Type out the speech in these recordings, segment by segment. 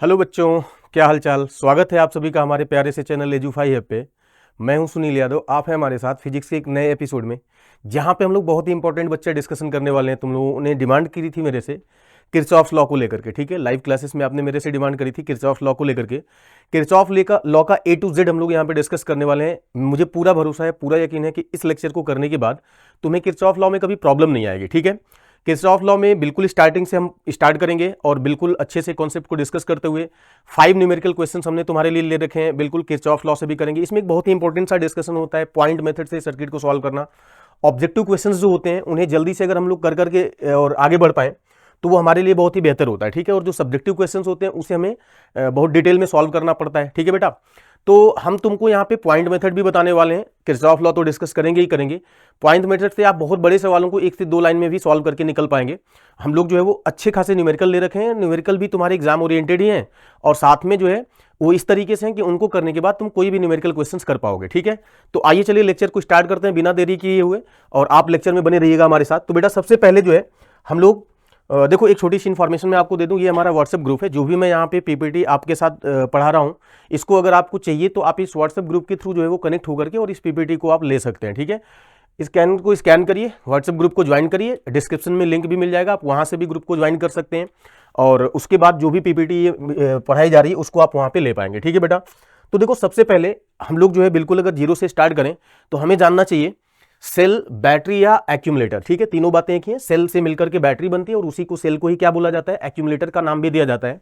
Hello बच्चों, क्या हालचाल। स्वागत है आप सभी का हमारे प्यारे से चैनल एजुफाई ऐप पे। मैं हूं सुनील यादव। आप हैं हमारे साथ फिजिक्स के एक नए एपिसोड में, जहां पे हम लोग बहुत ही इंपॉर्टेंट बच्चे डिस्कशन करने वाले हैं। तुम लोगों ने डिमांड की थी मेरे से किरचॉफ लॉ को लेकर के, ठीक है। लाइव क्लासेस में आपने मेरे से डिमांड करी थी किरचॉफ लॉ को लेकर के। किरचॉफ लॉ का A to Z हम लोग यहाँ पे डिस्कस करने वाले हैं। मुझे पूरा भरोसा है, पूरा यकीन है कि इस लेक्चर को करने के बाद तुम्हें किरचॉफ लॉ में कभी प्रॉब्लम नहीं आएगी, ठीक है। किरचॉफ लॉ में बिल्कुल स्टार्टिंग से हम स्टार्ट करेंगे और बिल्कुल अच्छे से कॉन्सेप्ट को डिस्कस करते हुए 5 न्यूमेरिकल क्वेश्चंस हमने तुम्हारे लिए ले रखे हैं, बिल्कुल किरचॉफ लॉ से भी करेंगे। इसमें एक बहुत ही इंपॉर्टेंट सा डिस्कशन होता है पॉइंट मेथड से सर्किट को सॉल्व करना। ऑब्जेक्टिव क्वेश्चंस जो होते हैं उन्हें जल्दी से अगर हम लोग कर करके और आगे बढ़ पाएं तो वो हमारे लिए बहुत ही बेहतर होता है, ठीक है। और जो सब्जेक्टिव क्वेश्चंस होते हैं उसे हमें बहुत डिटेल में सॉल्व करना पड़ता है, ठीक है बेटा। तो हम तुमको यहाँ पे पॉइंट मेथड भी बताने वाले हैं। किरचॉफ लॉ तो डिस्कस करेंगे ही करेंगे। पॉइंट मेथड से आप बहुत बड़े सवालों को 1 से 2 लाइन में भी सॉल्व करके निकल पाएंगे। हम लोग जो है वो अच्छे खासे न्यूमेरिकल ले रखे हैं। न्यूमेरिकल भी तुम्हारे एग्जाम ओरिएंटेड ही हैं और साथ में जो है वो इस तरीके से हैं कि उनको करने के बाद तुम कोई भी न्यूमेरिकल क्वेश्चंस कर पाओगे, ठीक है। तो आइए चलिए लेक्चर को स्टार्ट करते हैं बिना देरी किए हुए, और आप लेक्चर में बने रहिएगा हमारे साथ। तो बेटा सबसे पहले जो है हम लोग देखो, एक छोटी सी इन्फॉर्मेशन मैं आपको दे दूं। ये हमारा व्हाट्सएप ग्रुप है। जो भी मैं यहाँ पे पीपीटी आपके साथ पढ़ा रहा हूँ, इसको अगर आपको चाहिए तो आप इस व्हाट्सएप ग्रुप के थ्रू जो है वो कनेक्ट होकर के और इस पीपीटी को आप ले सकते हैं, ठीक है। स्कैन करिए, व्हाट्सएप ग्रुप को ज्वाइन करिए। डिस्क्रिप्शन में लिंक भी मिल जाएगा, आप वहाँ से भी ग्रुप को ज्वाइन कर सकते हैं और उसके बाद जो भी पीपीटी पढ़ाई जा रही है उसको आप वहाँ पर ले पाएंगे, ठीक है बेटा। तो देखो, सबसे पहले हम लोग जो है बिल्कुल अगर जीरो से स्टार्ट करें तो हमें जानना चाहिए सेल, बैटरी या एक्यूमुलेटर, ठीक है। तीनों बातें एक ही हैं। सेल से मिलकर के बैटरी बनती है और उसी को सेल को ही क्या बोला जाता है, एक्यूमुलेटर का नाम भी दिया जाता है।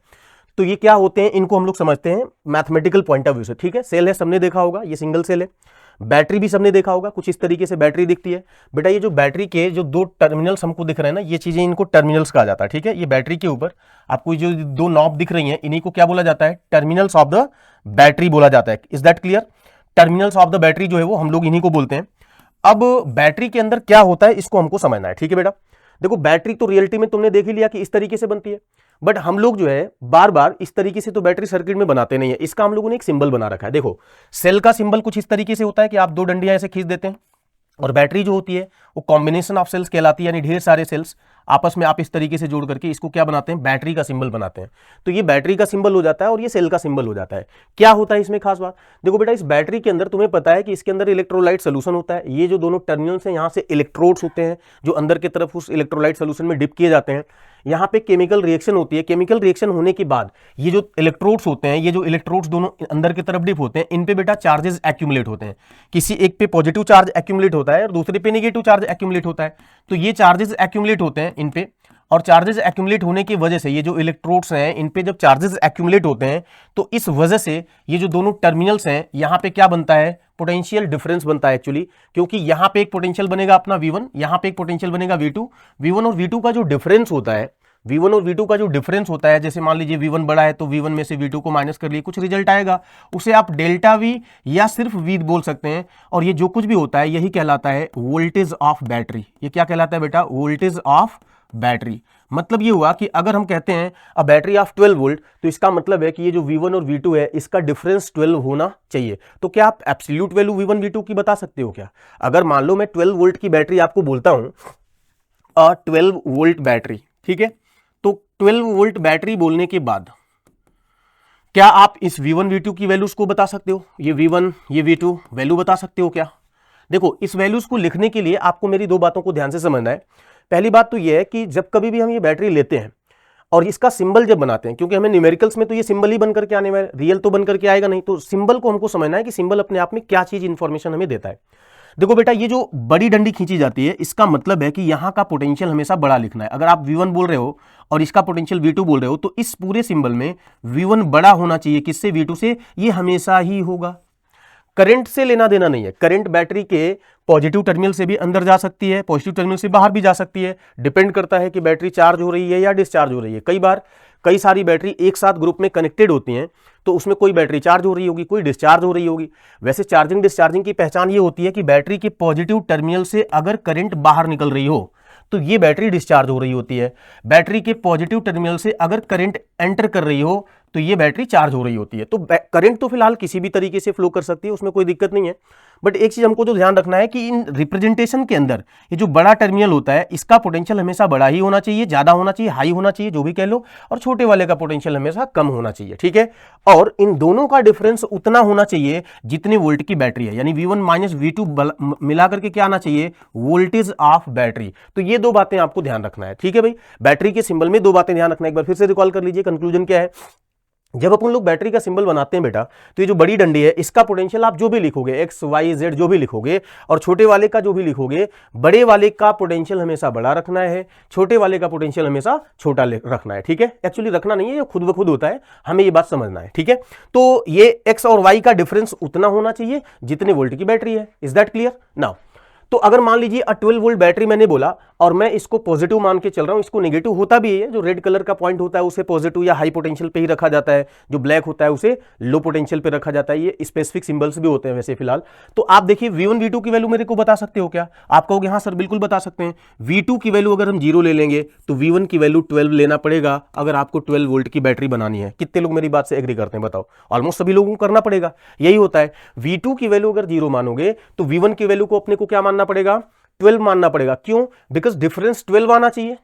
तो ये क्या होते हैं, इनको हम लोग समझते हैं मैथमेटिकल पॉइंट ऑफ व्यू से, ठीक है। सेल है, सबने देखा होगा, ये सिंगल सेल है। बैटरी भी सबने देखा होगा, कुछ इस तरीके से बैटरी दिखती है। बेटा ये जो बैटरी के जो 2 टर्मिनल्स हमको दिख रहे हैं ना, ये चीजें इनको टर्मिनल्स कहा जाता है, ठीक है। ये बैटरी के ऊपर आपको जो 2 नॉब दिख रही हैं, इन्हीं को क्या बोला जाता है, टर्मिनल्स ऑफ द बैटरी बोला जाता है। Is that clear? Terminals of the battery जो है वो हम लोग इन्हीं को बोलते हैं। अब बैटरी के अंदर क्या होता है इसको हमको समझना है, ठीक है बेटा। देखो, बैटरी तो रियलिटी में तुमने देख ही लिया कि इस तरीके से बनती है, बट हम लोग जो है बार बार इस तरीके से तो बैटरी सर्किट में बनाते नहीं है। इसका हम लोगों ने एक सिंबल बना रखा है। देखो, सेल का सिंबल कुछ इस तरीके से होता है कि आप 2 डंडियां ऐसे खींच देते हैं, और बैटरी जो होती है वो कॉम्बिनेशन ऑफ सेल्स कहलाती है, यानी ढेर सारे सेल्स आपस में आप इस तरीके से जोड़ करके इसको क्या बनाते हैं, बैटरी का सिंबल बनाते हैं। तो ये बैटरी का सिंबल हो जाता है और ये सेल का सिंबल हो जाता है। क्या होता है इसमें खास बात, देखो बेटा, इस बैटरी के अंदर तुम्हें पता है कि इसके अंदर इलेक्ट्रोलाइट सोल्यूशन होता है। ये जो दोनों टर्मिनल्स हैं, यहाँ से इलेक्ट्रोड्स होते हैं जो अंदर की तरफ उस इलेक्ट्रोलाइट सोल्यूशन में डिप किए जाते हैं। यहाँ पे केमिकल रिएक्शन होती है। केमिकल रिएक्शन होने के बाद ये जो इलेक्ट्रोड्स होते हैं, ये जो इलेक्ट्रोड्स दोनों अंदर की तरफ डिप होते हैं, इन पे बेटा चार्जेस एक्यूमुलेट होते हैं। किसी एक पे पॉजिटिव चार्ज एक्यूमुलेट होता है और दूसरे पे नेगेटिव चार्ज एक्यूमुलेट होता है। तो ये चार्जेस एक्यूमुलेट होते हैं इन पे, और चार्जेस एक्यूमुलेट होने की वजह से ये जो इलेक्ट्रोड्स हैं इन पे जब चार्जेस एक्यूमुलेट होते हैं तो इस वजह से ये जो दोनों टर्मिनल्स हैं यहाँ पे क्या बनता है, पोटेंशियल डिफरेंस बनता है एक्चुअली। क्योंकि यहाँ पे एक पोटेंशियल बनेगा अपना V1, यहाँ पे एक पोटेंशियल बनेगा V2। V1 और V2 का जो डिफरेंस होता है, V1 और V2 का जो डिफरेंस होता है, जैसे मान लीजिए V1 बड़ा है तो V1 में से V2 को माइनस कर लिए, कुछ रिजल्ट आएगा, उसे आप डेल्टा V या सिर्फ V बोल सकते हैं। और ये जो कुछ भी होता है यही कहलाता है वोल्टेज ऑफ बैटरी। ये क्या कहलाता है बेटा, वोल्टेज ऑफ बैटरी। मतलब ये हुआ कि अगर हम कहते हैं अ बैटरी ऑफ 12 वोल्ट, तो इसका मतलब है कि ये जो V1 और V2 है इसका डिफरेंस 12 होना चाहिए। तो क्या आप एब्सोल्यूट वैल्यू V1 V2 की बता सकते हो क्या? अगर मान लो मैं 12 वोल्ट की बैटरी आपको बोलता हूं, 12 वोल्ट बैटरी, ठीक है। तो 12 वोल्ट बैटरी बोलने के बाद क्या आप इस V1 V2 की वैल्यूज को बता सकते हो? ये V1 ये V2 वैल्यू बता सकते हो क्या? देखो, इस वैल्यूज को लिखने के लिए आपको मेरी 2 बातों को ध्यान से समझना है। पहली बात तो यह है कि जब कभी भी हम ये बैटरी लेते हैं और इसका सिंबल जब बनाते हैं, क्योंकि हमें न्यूमेरिकल्स में तो ये सिंबल ही बन करके आने वाला है, रियल तो बन करके आएगा नहीं, तो सिंबल को हमको समझना है कि सिंबल अपने आप में क्या चीज इंफॉर्मेशन हमें देता है। देखो बेटा, ये जो बड़ी डंडी खींची जाती है इसका मतलब है कि यहां का पोटेंशियल हमेशा बड़ा लिखना है। अगर आप V1 बोल रहे हो और इसका पोटेंशियल V2 बोल रहे हो तो इस पूरे सिंबल में V1 बड़ा होना चाहिए किससे, V2 से। ये हमेशा ही होगा। करंट से लेना देना नहीं है। करंट बैटरी के पॉजिटिव टर्मिनल से भी अंदर जा सकती है, पॉजिटिव टर्मिनल से बाहर भी जा सकती है। डिपेंड करता है कि बैटरी चार्ज हो रही है या डिस्चार्ज हो रही है। कई बार कई सारी बैटरी एक साथ ग्रुप में कनेक्टेड होती हैं, तो उसमें कोई बैटरी चार्ज हो रही होगी, कोई डिस्चार्ज हो रही होगी। वैसे चार्जिंग डिस्चार्जिंग की पहचान ये होती है कि बैटरी के पॉजिटिव टर्मिनल से अगर करंट बाहर निकल रही हो तो ये बैटरी डिस्चार्ज हो रही होती है। बैटरी के पॉजिटिव टर्मिनल से अगर करंट एंटर कर रही हो तो ये बैटरी चार्ज हो रही होती है। तो करंट तो फिलहाल किसी भी तरीके से फ्लो कर सकती है, उसमें कोई दिक्कत नहीं है। बट एक चीज हमको जो ध्यान रखना है कि इन रिप्रेजेंटेशन के अंदर ये जो बड़ा टर्मिनल होता है इसका पोटेंशियल हमेशा बड़ा ही होना चाहिए, ज्यादा होना चाहिए, हाई होना चाहिए, जो भी कह लो, और छोटे वाले का पोटेंशियल हमेशा कम होना चाहिए, ठीक है। और इन दोनों का डिफरेंस उतना होना चाहिए जितनी वोल्ट की बैटरी है, यानी V1 माइनस V2 मिला करके क्या आना चाहिए, वोल्टेज ऑफ बैटरी। तो ये दो बातें आपको ध्यान रखना है, ठीक है भाई। बैटरी के सिंबल में दो बातें ध्यान रखना है, एक बार फिर से रिकॉल कर लीजिए। कंक्लूजन क्या है, जब अपन लोग बैटरी का सिंबल बनाते हैं बेटा, तो ये जो बड़ी डंडी है इसका पोटेंशियल आप जो भी लिखोगे, एक्स वाई जेड जो भी लिखोगे, और छोटे वाले का जो भी लिखोगे, बड़े वाले का पोटेंशियल हमेशा बड़ा रखना है, छोटे वाले का पोटेंशियल हमेशा छोटा रखना है, ठीक है। एक्चुअली रखना नहीं है, ये खुद ब खुद होता है, हमें ये बात समझना है, ठीक है। तो ये एक्स और वाई का डिफरेंस उतना होना चाहिए जितने वोल्ट की बैटरी है। Is that clear now? तो अगर मान लीजिए 12 वोल्ट बैटरी मैंने बोला और मैं इसको पॉजिटिव मान के चल रहा हूं, इसको नेगेटिव होता भी है, जो रेड कलर का पॉइंट होता है उसे पॉजिटिव या हाई पोटेंशियल पे ही रखा जाता है, जो ब्लैक होता है उसे लो पोटेंशियल पे रखा जाता है, ये स्पेसिफिक सिंबल्स भी होते हैं वैसे फिलहाल। तो आप देखिए V1 V2 की वैल्यू मेरे को बता सकते हो क्या? आप कहोगे हाँ सर बिल्कुल बता सकते हैं। V2 की वैल्यू अगर हम 0 ले लेंगे तो V1 की वैल्यू 12 लेना पड़ेगा अगर आपको 12 वोल्ट की बैटरी बनानी है। कितने लोग मेरी बात से एग्री करते हैं बताओ? ऑलमोस्ट सभी लोगों को करना पड़ेगा, यही होता है। V2 की वैल्यू अगर 0 मानोगे तो V1 की वैल्यू को अपने को क्या मानना पड़ेगा, 12 मानना पड़ेगा। क्यों? बिकॉज डिफरेंस 12 आना चाहिए।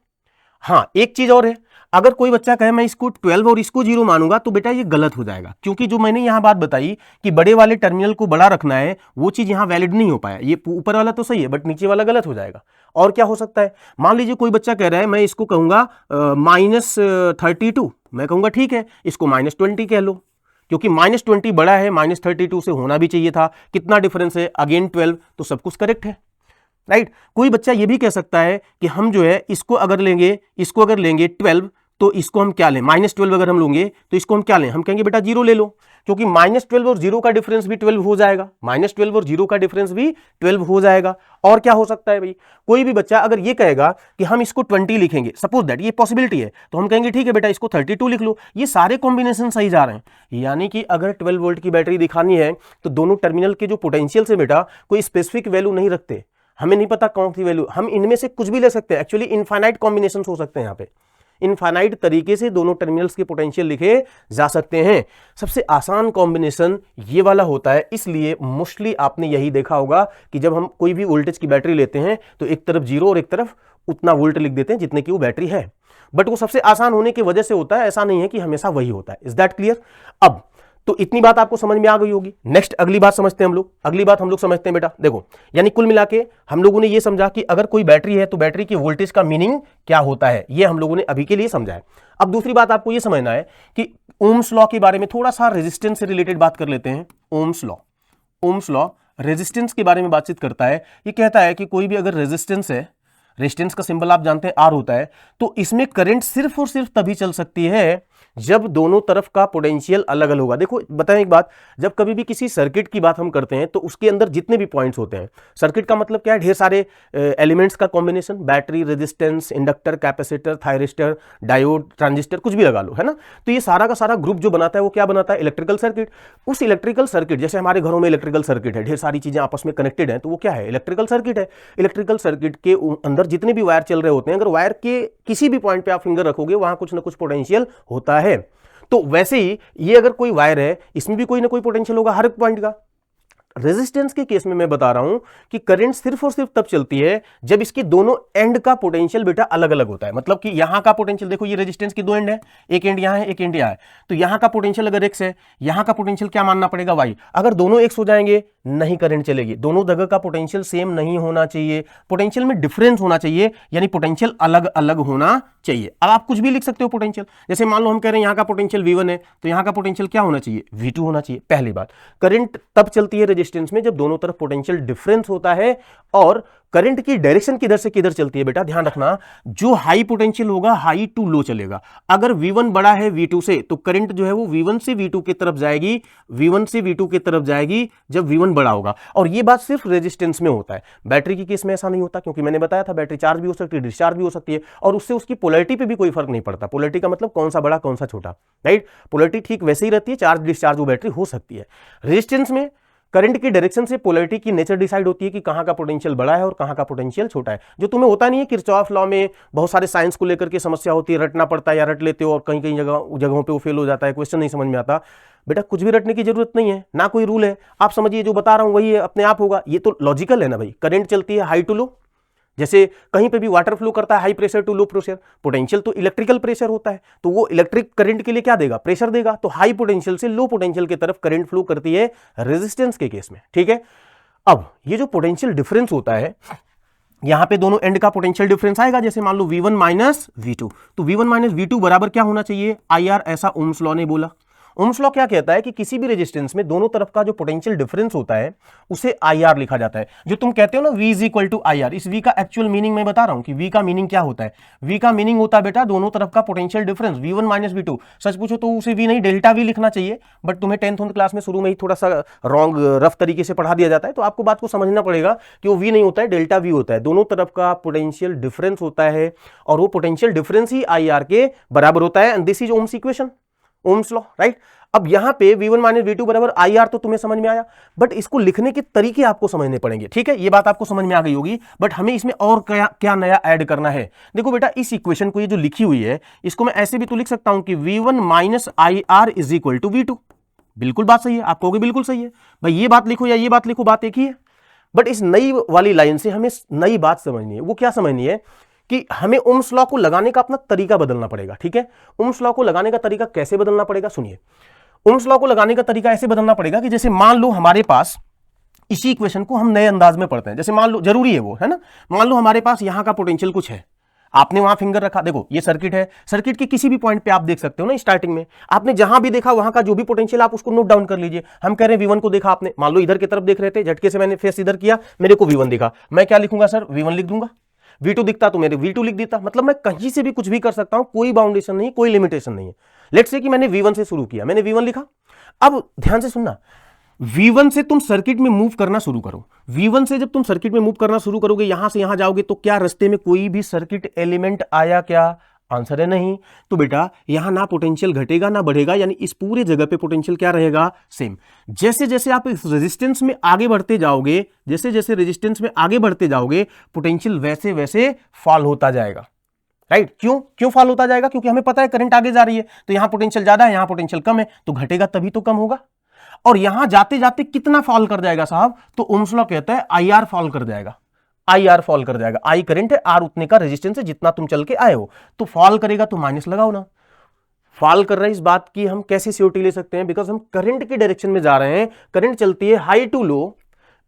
हाँ एक चीज और है, अगर कोई बच्चा कहे मैं इसको 12 और इसको 0 मानूंगा तो बेटा ये गलत हो जाएगा, क्योंकि जो मैंने यहां बात बताई कि बड़े वाले टर्मिनल को बड़ा रखना है, वो चीज यहां वैलिड नहीं हो पाया। ये ऊपर वाला तो सही है बट नीचे वाला गलत हो जाएगा। और क्या हो सकता है, मान लीजिए कोई बच्चा कह रहा है मैं इसको कहूंगा -32, मैं कहूंगा ठीक है इसको -20 कह लो, क्योंकि -20 बड़ा है, -32 से होना भी चाहिए था। कितना डिफरेंस है, अगेन 12, तो सब कुछ करेक्ट है, राइट। कोई बच्चा ये भी कह सकता है कि हम जो है इसको अगर लेंगे 12, तो इसको हम क्या लें, -12 अगर हम लेंगे तो इसको हम क्या लें, हम कहेंगे बेटा 0 ले लो, क्योंकि -12 और 0 का डिफरेंस भी 12 हो जाएगा, -12 और 0 का डिफरेंस भी 12 हो जाएगा। और क्या हो सकता है भाई, कोई भी बच्चा अगर ये कहेगा कि हम इसको 20 लिखेंगे, सपोज दैट ये पॉसिबिलिटी है, तो हम कहेंगे ठीक है बेटा इसको 32 लिख लो। ये सारे कॉम्बिनेशन सही जा रहे हैं, यानी कि अगर 12 वोल्ट की बैटरी दिखानी है तो दोनों टर्मिनल के जो पोटेंशियल से बेटा कोई स्पेसिफिक वैल्यू नहीं रखते, हमें नहीं पता कौन सी वैल्यू, हम इनमें से कुछ भी ले सकते हैं। एक्चुअली इनफाइनाइट कॉम्बिनेशंस हो सकते हैं, यहाँ पे इनफाइनाइट तरीके से दोनों टर्मिनल्स के पोटेंशियल लिखे जा सकते हैं। सबसे आसान कॉम्बिनेशन ये वाला होता है, इसलिए मोस्टली आपने यही देखा होगा कि जब हम कोई भी वोल्टेज की बैटरी लेते हैं तो एक तरफ 0 और एक तरफ उतना वोल्ट लिख देते हैं जितने की वो बैटरी है। बट वो सबसे आसान होने की वजह से होता है, ऐसा नहीं है कि हमेशा वही होता है। Is that clear? अब तो इतनी बात आपको समझ में आ गई होगी। नेक्स्ट अगली बात समझते हैं हम लोग। अगली बात हम लोग समझते हैं बेटा, देखो यानी कुल मिला के हम लोगों ने ये समझा कि अगर कोई बैटरी है तो बैटरी की वोल्टेज का मीनिंग क्या होता है, ये हम लोगों ने अभी के लिए समझा है। अब दूसरी बात आपको ये समझना है कि ओम्स लॉ के बारे में थोड़ा सा रेजिस्टेंस से रिलेटेड बात कर लेते हैं। ओम्स लॉ रेजिस्टेंस के बारे में बातचीत करता है। ये कहता है कि कोई भी अगर रेजिस्टेंस है, रेजिस्टेंस का सिंबल आप जानते हैं आर होता है, तो इसमें करंट सिर्फ और सिर्फ तभी चल सकती है जब दोनों तरफ का पोटेंशियल अलग अलग होगा। देखो बताएं एक बात, जब कभी भी किसी सर्किट की बात हम करते हैं तो उसके अंदर जितने भी पॉइंट्स होते हैं, सर्किट का मतलब क्या है, ढेर सारे एलिमेंट्स का combination, battery, resistance, inductor, capacitor, thyristor, diode, transistor, कुछ भी लगा लो, है ना। तो ये सारा का सारा ग्रुप जो बनाता है वो क्या बनाता है, इलेक्ट्रिकल सर्किट। उस इलेक्ट्रिकल सर्किट, जैसे हमारे घरों में इलेक्ट्रिकल सर्किट है, ढेर सारी चीजें आपस में कनेक्टेड है, तो वो क्या है, इलेक्ट्रिकल सर्किट है। इलेक्ट्रिकल सर्किट के अंदर जितने भी वायर चल रहे होते हैं, अगर वायर के किसी भी पॉइंट पे आप फिंगर रखोगे वहां कुछ ना कुछ पोटेंशियल होता है। तो वैसे ही ये अगर कोई वायर है, इसमें भी कोई ना कोई पोटेंशियल होगा हर एक पॉइंट का। रेजिस्टेंस के केस में मैं बता रहा हूं कि करंट सिर्फ और सिर्फ तब चलती है जब इसके दोनों एंड का पोटेंशियल बेटा अलग अलग होता है। मतलब कि यहां का पोटेंशियल, देखो ये रेजिस्टेंस की दो एंड है, एक एंड यहां है, एक एंड यहां है, तो यहां का पोटेंशियल अगर x है, यहां का पोटेंशियल क्या मानना पड़ेगा, y। अगर दोनों x हो जाएंगे नहीं करंट चलेगी। दोनों जगह का पोटेंशियल सेम नहीं होना चाहिए, पोटेंशियल में डिफरेंस होना चाहिए, यानी पोटेंशियल अलग अलग होना चाहिए। अब आप कुछ भी लिख सकते हो पोटेंशियल, जैसे मान लो हम कह रहे हैं यहां का पोटेंशियल V1 है, तो यहां का पोटेंशियल क्या होना चाहिए, V2 होना चाहिए। पहली बात, करंट तब चलती है रेजिस्टेंस में जब दोनों तरफ पोटेंशियल डिफरेंस होता है। और करंट की डायरेक्शन किधर से किधर चलती है बेटा, ध्यान रखना, जो हाई पोटेंशियल होगा हाई टू लो चलेगा। अगर V1 बड़ा है V2 से तो करंट जो है वो V1 से V2 की तरफ जाएगी, V1 से V2 की तरफ जाएगी जब V1 बड़ा होगा। और ये बात सिर्फ रेजिस्टेंस में होता है, बैटरी की केस में ऐसा नहीं होता, क्योंकि मैंने बताया था बैटरी चार्ज भी हो सकती है, डिस्चार्ज भी हो सकती है, और उससे उसकी पोलैरिटी पे भी कोई फर्क नहीं पड़ता। पोलैरिटी का मतलब कौन सा बड़ा कौन सा छोटा, राइट। पोलैरिटी ठीक वैसे ही रहती है, चार्ज डिस्चार्ज वो बैटरी हो सकती है। रेजिस्टेंस में करंट की डायरेक्शन से पोलैरिटी की नेचर डिसाइड होती है कि कहां का पोटेंशियल बड़ा है और कहां का पोटेंशियल छोटा है। जो तुम्हें होता नहीं है किरचॉफ लॉ में बहुत सारे साइंस को लेकर के समस्या होती है, रटना पड़ता है या रट लेते हो और कहीं कहीं जगहों पे वो फेल हो जाता है, क्वेश्चन नहीं समझ में आता। बेटा कुछ भी रटने की जरूरत नहीं है, ना कोई रूल है, आप समझिए जो बता रहा हूं वही है, अपने आप होगा। ये तो लॉजिकल है ना भाई। करंट चलती है हाई टू लो, जैसे कहीं पे भी वाटर फ्लो करता है high pressure to low pressure. Potential तो इलेक्ट्रिकल प्रेशर होता है, तो वो इलेक्ट्रिक करंट के लिए क्या देगा, प्रेशर देगा। तो हाई पोटेंशियल से लो पोटेंशियल की तरफ करंट फ्लो करती है रेजिस्टेंस के केस में, ठीक है। अब ये जो पोटेंशियल डिफरेंस होता है, यहां पे दोनों एंड का पोटेंशियल डिफरेंस आएगा। जैसे मान लो V1 माइनस V2, तो V1 माइनस V2 बराबर क्या होना चाहिए, IR, ऐसा ओम्स लॉ ने बोला। ओम्स लॉ क्या कहता है कि किसी भी रेजिस्टेंस में दोनों तरफ का जो पोटेंशियल डिफरेंस होता है उसे IR लिखा जाता है। जो तुम कहते हो ना V is equal to IR, इस V का एक्चुअल मीनिंग मैं बता रहा हूं कि V का मीनिंग क्या होता है। V का मीनिंग होता है बेटा दोनों तरफ का potential difference, V1 minus V2। सच पूछो तो उसे V नहीं डेल्टा V लिखना चाहिए, बट तुम्हें 10th क्लास में शुरू में ही थोड़ा सा रॉन्ग रफ तरीके से पढ़ा दिया जाता है, तो आपको बात को समझना पड़ेगा कि वो V नहीं होता है, डेल्टा V होता है। दोनों तरफ का पोटेंशियल डिफरेंस होता है और वो पोटेंशियल डिफरेंस ही IR के बराबर होता है, and this is Ohm's equation, Ohm's law, right. अब यहां पे V1 माइनस V2 बराबर IR तो तुम्हें समझ में आया, बट इसको लिखने के तरीके आपको समझने पड़ेंगे, ठीक है। ये बात आपको समझ में आ गई होगी, बट हमें इसमें और क्या क्या नया ऐड करना है। देखो बेटा इस इक्वेशन को, ये जो लिखी हुई है, इसको मैं ऐसे भी तो लिख सकता हूं कि V1 minus IR is equal to V2। बिल्कुल बात सही है, आप कहोगे बिल्कुल सही है भाई, ये बात लिखो या ये बात लिखो, बात एक ही है। बट इस नई वाली लाइन से हमें नई बात समझनी है। वो क्या समझनी है कि हमें ओम्स लॉ को लगाने का अपना तरीका बदलना पड़ेगा, ठीक है। ओम्स लॉ को लगाने का तरीका कैसे बदलना पड़ेगा, सुनिए। ओम्स लॉ को लगाने का तरीका ऐसे बदलना पड़ेगा कि जैसे मान लो हमारे पास इसी इक्वेशन को हम नए अंदाज में पढ़ते हैं। जैसे मान लो, जरूरी है वो, है ना। मान लो हमारे पास यहां का पोटेंशियल कुछ है, आपने वहां फिंगर रखा, देखो ये सर्किट है, सर्किट के किसी भी पॉइंट पे आप देख सकते हो ना, स्टार्टिंग में आपने जहां भी देखा वहां का जो भी पोटेंशियल आप उसको नोट डाउन कर लीजिए। हम कह रहे हैं V1 को देखा आपने, मान लो इधर की तरफ देख रहे थे, झटके से मैंने फेस इधर किया, मेरे को V1 दिखा, मैं क्या लिखूंगा सर, V1 लिख दूंगा। V2 दिखता तो मेरे V2 लिख देता, मतलब मैं कहीं से भी कुछ भी कर सकता हूं, कोई बाउंडेशन नहीं, कोई लिमिटेशन नहीं है। लेट्स से कि मैंने V1 से शुरू किया, मैंने V1 लिखा। अब ध्यान से सुनना, V1 से तुम सर्किट में मूव करना शुरू करो। V1 से जब तुम सर्किट में मूव करना शुरू करोगे, यहां से यहां जाओगे, तो क्या रास्ते में कोई भी सर्किट एलिमेंट आया क्या, आंसर है नहीं। तो बेटा यहां ना पोटेंशियल घटेगा ना बढ़ेगा, यानी इस पूरे जगह पे पोटेंशियल क्या रहेगा, सेम। जैसे जैसे आप इस रेजिस्टेंस में आगे बढ़ते जाओगे, जैसे जैसे रेजिस्टेंस में आगे बढ़ते जाओगे, पोटेंशियल वैसे वैसे फॉल होता जाएगा, राइट। क्यों फॉल होता जाएगा, क्योंकि हमें पता है करंट आगे जा रही है, तो यहां पोटेंशियल ज्यादा है, यहां पोटेंशियल कम है, तो घटेगा तभी तो कम होगा। और यहां जाते जाते कितना फॉल कर जाएगा साहब, तो ओम्स लॉ कहता है IR फॉल कर जाएगा, IR फॉल कर जाएगा। I करंट है, R उतने का रेजिस्टेंस है जितना तुम चल के आए हो, तो फॉल करेगा तो माइनस लगाओ ना। फॉल कर रहा है, इस बात की हम कैसे श्योरिटी ले सकते हैं, बिकॉज हम करंट की डायरेक्शन में जा रहे हैं, करंट चलती है हाई टू लो,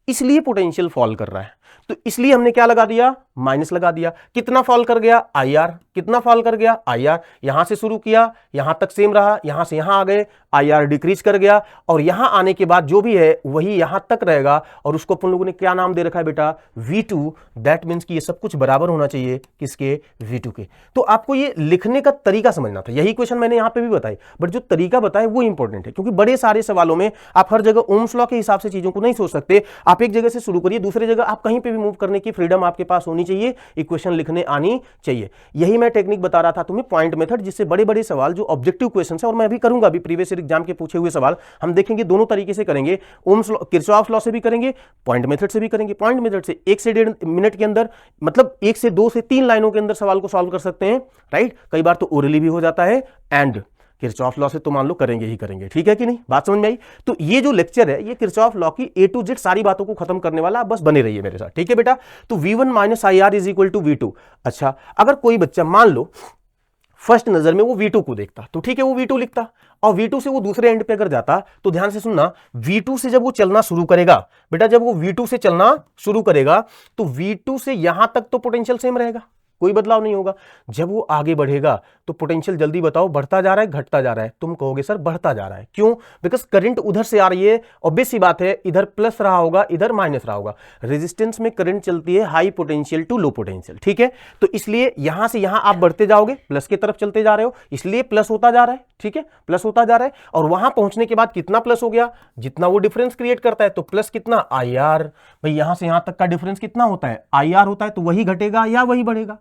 इसलिए पोटेंशियल फॉल कर रहा है। तो इसलिए हमने क्या लगा दिया, माइनस लगा दिया। कितना फॉल कर गया, IR। कितना फॉल कर गया, IR। यहां से शुरू किया, यहां तक सेम रहा, यहां से यहां आ गए, IR डिक्रीज कर गया, और यहां आने के बाद जो भी है वही यहां तक रहेगा, और उसको अपन लोगों ने क्या नाम दे रखा है बेटा, V2। दैट मीन्स कि ये सब कुछ बराबर होना चाहिए किसके, V2 के। तो आपको ये लिखने का तरीका समझना था, यही क्वेश्चन मैंने यहां पे भी बताई, बट जो तरीका बताया वो इंपॉर्टेंट है, क्योंकि बड़े सारे सवालों में आप हर जगह ओम्स लॉ के हिसाब से चीजों को नहीं सोच सकते। आप एक जगह से शुरू करिए, दूसरे जगह आप कहीं पे भी मूव करने की फ्रीडम आपके पास होनी चाहिए, इक्वेशन लिखने आनी चाहिए। यही मैं टेक्निक बता रहा था तुम्हें, पॉइंट मेथड, जिससे बड़े बड़े सवाल जो ऑब्जेक्टिव क्वेश्चन है, और मैं भी करूंगा अभी प्रीवियस ईयर एग्जाम के पूछे हुए सवाल हम देखेंगे, दोनों तरीके से करेंगे। ओम्स लॉ, किरचॉफ लॉ से भी करेंगे, पॉइंट मेथड से भी करेंगे। पॉइंट मेथड से 1 से 1.5 मिनट के अंदर, मतलब 1 से 2 से 3 लाइनों के अंदर सवाल को सॉल्व कर सकते हैं, राइट। कई बार तो ओरली भी हो जाता है, एंड किरचॉफ लॉ से तो मान लो करेंगे ही करेंगे, ठीक है कि नहीं, बात समझ में आई। तो ये जो लेक्चर है, ये किरचॉफ लॉ की A to Z सारी बातों को खत्म करने वाला, आप बस बने रहिए मेरे साथ, ठीक है बेटा। तो V1 minus IR is equal to V2। अच्छा, अगर कोई बच्चा मान लो फर्स्ट नजर में वो V2 को देखता, तो ठीक है वो V2 लिखता, और V2 से वो दूसरे एंड पे अगर जाता, तो ध्यान से सुनना, V2 से जब वो चलना शुरू करेगा बेटा, जब वो V2 से चलना शुरू करेगा, तो V2 से यहां तक तो पोटेंशियल सेम रहेगा, कोई बदलाव नहीं होगा। जब वो आगे बढ़ेगा तो पोटेंशियल जल्दी बताओ, बढ़ता जा रहा है घटता जा रहा है, तुम कहोगे सर बढ़ता जा रहा है, क्यों, बिकॉज करंट उधर से आ रही है, ऑब्वियस सी बात है, इधर प्लस रहा होगा, इधर माइनस रहा होगा। रेजिस्टेंस में करंट चलती है high potential to low potential, ठीक है। तो इसलिए यहां से यहां आप बढ़ते जाओगे, प्लस की तरफ चलते जा रहे हो, इसलिए प्लस होता जा रहा है, ठीक है, प्लस होता जा रहा है। और वहां पहुंचने के बाद कितना प्लस हो गया, जितना वो डिफरेंस क्रिएट करता है, तो प्लस कितना, IR। भाई यहां से यहां तक का डिफरेंस कितना होता है, IR होता है, तो वही घटेगा या वही बढ़ेगा,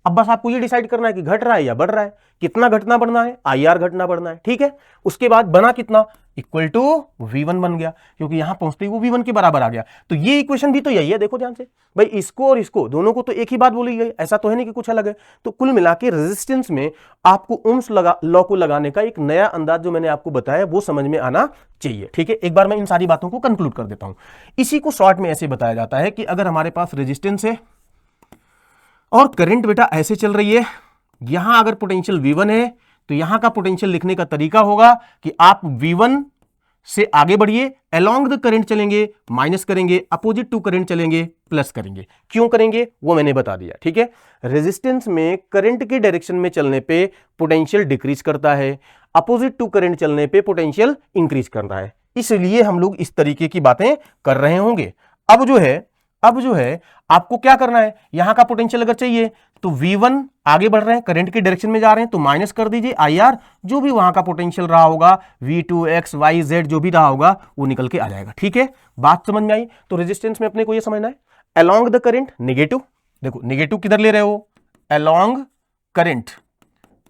अब बस आपको ये डिसाइड करना है कि घट रहा है या बढ़ रहा है, कितना घटना बढ़ना है, IR घटना बढ़ना है, ठीक है। उसके बाद बना कितना, इक्वल टू V1 बन गया, क्योंकि यहां पहुंचते ही वो V1 के बराबर आ गया। तो ये इक्वेशन भी तो यही है, देखो ध्यान से भाई, इसको और इसको दोनों को तो एक ही बात बोली गई, ऐसा तो है नहीं कि कुछ अलग है। तो कुल मिला के रेजिस्टेंस में आपको ओम्स लॉ को लगाने का एक नया अंदाज जो मैंने आपको बताया वो समझ में आना चाहिए, ठीक है। एक बार मैं इन सारी बातों को कंक्लूड कर देता हूं। इसी को शॉर्ट में ऐसे बताया जाता है कि अगर हमारे पास रेजिस्टेंस है और करंट बेटा ऐसे चल रही है, यहां अगर पोटेंशियल V1 है तो यहां का पोटेंशियल लिखने का तरीका होगा कि आप V1 से आगे बढ़िए, अलोंग द करंट चलेंगे, माइनस करेंगे, अपोजिट टू करंट चलेंगे, प्लस करेंगे। क्यों करेंगे वो मैंने बता दिया, ठीक है। रेजिस्टेंस में करंट के डायरेक्शन में चलने पे पोटेंशियल डिक्रीज करता है, अपोजिट टू करंट चलने पे पोटेंशियल इंक्रीज करता है, इसलिए हम लोग इस तरीके की बातें कर रहे होंगे। अब जो है आपको क्या करना है, यहां का पोटेंशियल अगर चाहिए तो V1 आगे बढ़ रहे हैं, करंट के डायरेक्शन में जा रहे हैं, तो माइनस कर दीजिए IR, जो भी वहां का पोटेंशियल रहा होगा V2 X Y Z जो भी रहा होगा वो निकल के आ जाएगा, ठीक है। बात समझ में आई। तो रेजिस्टेंस में अपने को ये समझना है, अलोंग द करंट नेगेटिव, देखो नेगेटिव किधर ले रहे हो, अलोंग करंट,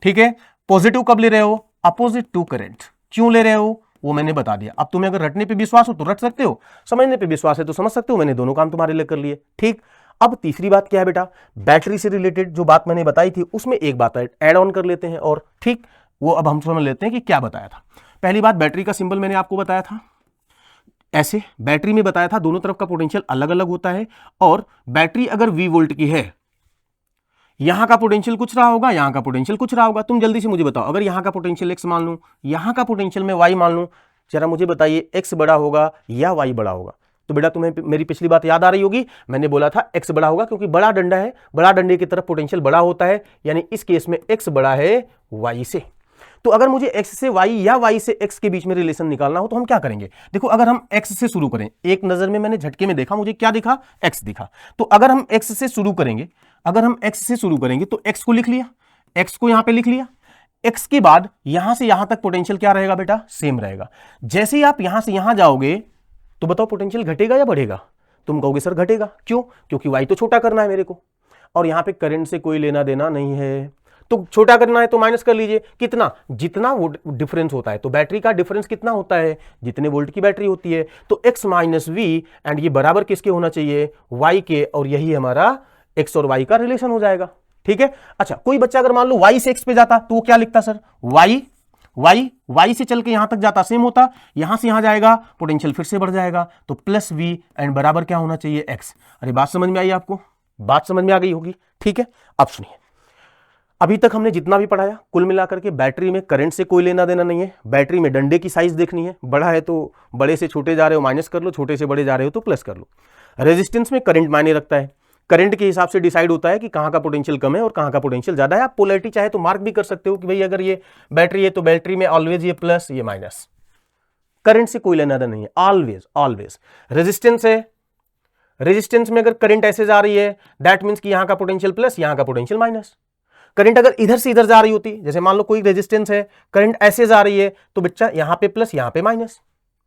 ठीक है। पॉजिटिव कब ले रहे हो, अपोजिट टू करंट। क्यों ले रहे हो वो मैंने बता दिया। अब तुम्हें अगर रटने पे विश्वास हो तो रट सकते हो, समझने पे विश्वास है तो समझ सकते हो, मैंने दोनों काम तुम्हारे लिए कर लिए, ठीक। अब तीसरी बात क्या है बेटा, बैटरी से रिलेटेड जो बात मैंने बताई थी उसमें एक बात ऐड ऑन कर लेते हैं, और ठीक वो अब हम समझ लेते हैं कि क्या बताया था। पहली बात, बैटरी का सिंबल मैंने आपको बताया था ऐसे, बैटरी में बताया था दोनों तरफ का पोटेंशियल अलग अलग होता है, और बैटरी अगर V वोल्ट की है, यहां का पोटेंशियल कुछ रहा होगा, यहां का पोटेंशियल कुछ रहा होगा। तुम जल्दी से मुझे बताओ, अगर यहां का पोटेंशियल X मान लूं, यहां का पोटेंशियल मैं Y मान लूं, जरा मुझे बताइए X बड़ा होगा या Y बड़ा होगा। तो बेटा तुम्हें मेरी पिछली बात याद आ रही होगी, मैंने बोला था X बड़ा होगा, क्योंकि बड़ा डंडा है, बड़ा डंडे की तरफ पोटेंशियल बड़ा होता है, यानी इस केस में X बड़ा है Y से। तो अगर मुझे X से Y या Y से X के बीच में रिलेशन निकालना हो तो हम क्या करेंगे, देखो अगर हम X से शुरू करें, एक नजर में मैंने झटके में देखा, मुझे क्या दिखा, X दिखा। तो अगर हम X से शुरू करेंगे, तो X को लिख लिया, X को यहां पे लिख लिया, X के बाद यहां से यहां तक पोटेंशियल क्या रहेगा बेटा, सेम रहेगा। जैसे ही आप यहां से यहां जाओगे तो बताओ पोटेंशियल घटेगा या बढ़ेगा, तुम कहोगे सर घटेगा, क्यों, क्योंकि Y तो छोटा करना है मेरे को, और यहां पे करंट से कोई लेना देना नहीं है, तो छोटा करना है तो माइनस कर लीजिए, कितना, जितना वो डिफरेंस होता है। तो बैटरी का डिफरेंस कितना होता है, जितने वोल्ट की बैटरी होती है, तो X माइनस V, एंड ये बराबर किसके होना चाहिए, Y के, और यही हमारा X और Y का रिलेशन हो जाएगा, ठीक है। अच्छा, कोई बच्चा अगर मान लो Y से X पे जाता तो वो क्या लिखता सर, Y से चल के यहां तक जाता, सेम होता, यहां से यहां जाएगा पोटेंशियल फिर से बढ़ जाएगा, तो प्लस V एंड बराबर क्या होना चाहिए, X। अरे बात समझ में आई आपको, बात समझ में आ गई होगी, ठीक है। अब सुनिए, अभी तक हमने जितना भी पढ़ाया कुल मिलाकर के बैटरी में करंट से कोई लेना देना नहीं है, बैटरी में डंडे की साइज देखनी है, बड़ा है तो बड़े से छोटे जा रहे हो माइनस कर लो, छोटे से बड़े जा रहे हो तो प्लस कर लो। रेजिस्टेंस में करंट मायने रखता है, करंट के हिसाब से डिसाइड होता है कि कहां का पोटेंशियल कम है और कहां का पोटेंशियल ज्यादा है। आप पोलैरिटी चाहे तो मार्क भी कर सकते हो कि भाई अगर ये बैटरी है तो बैटरी में ऑलवेज ये प्लस ये माइनस, करंट से कोई लेना देना नहीं है, ऑलवेज। रेजिस्टेंस है, रेजिस्टेंस में अगर करंट ऐसे जा रही है दैट मींस कि यहां का पोटेंशियल प्लस यहां का पोटेंशियल माइनस। करंट अगर इधर से इधर जा रही होती, जैसे मान लो कोई रेजिस्टेंस है, करंट ऐसे जा रही है तो बच्चा यहां पे प्लस यहां पे माइनस,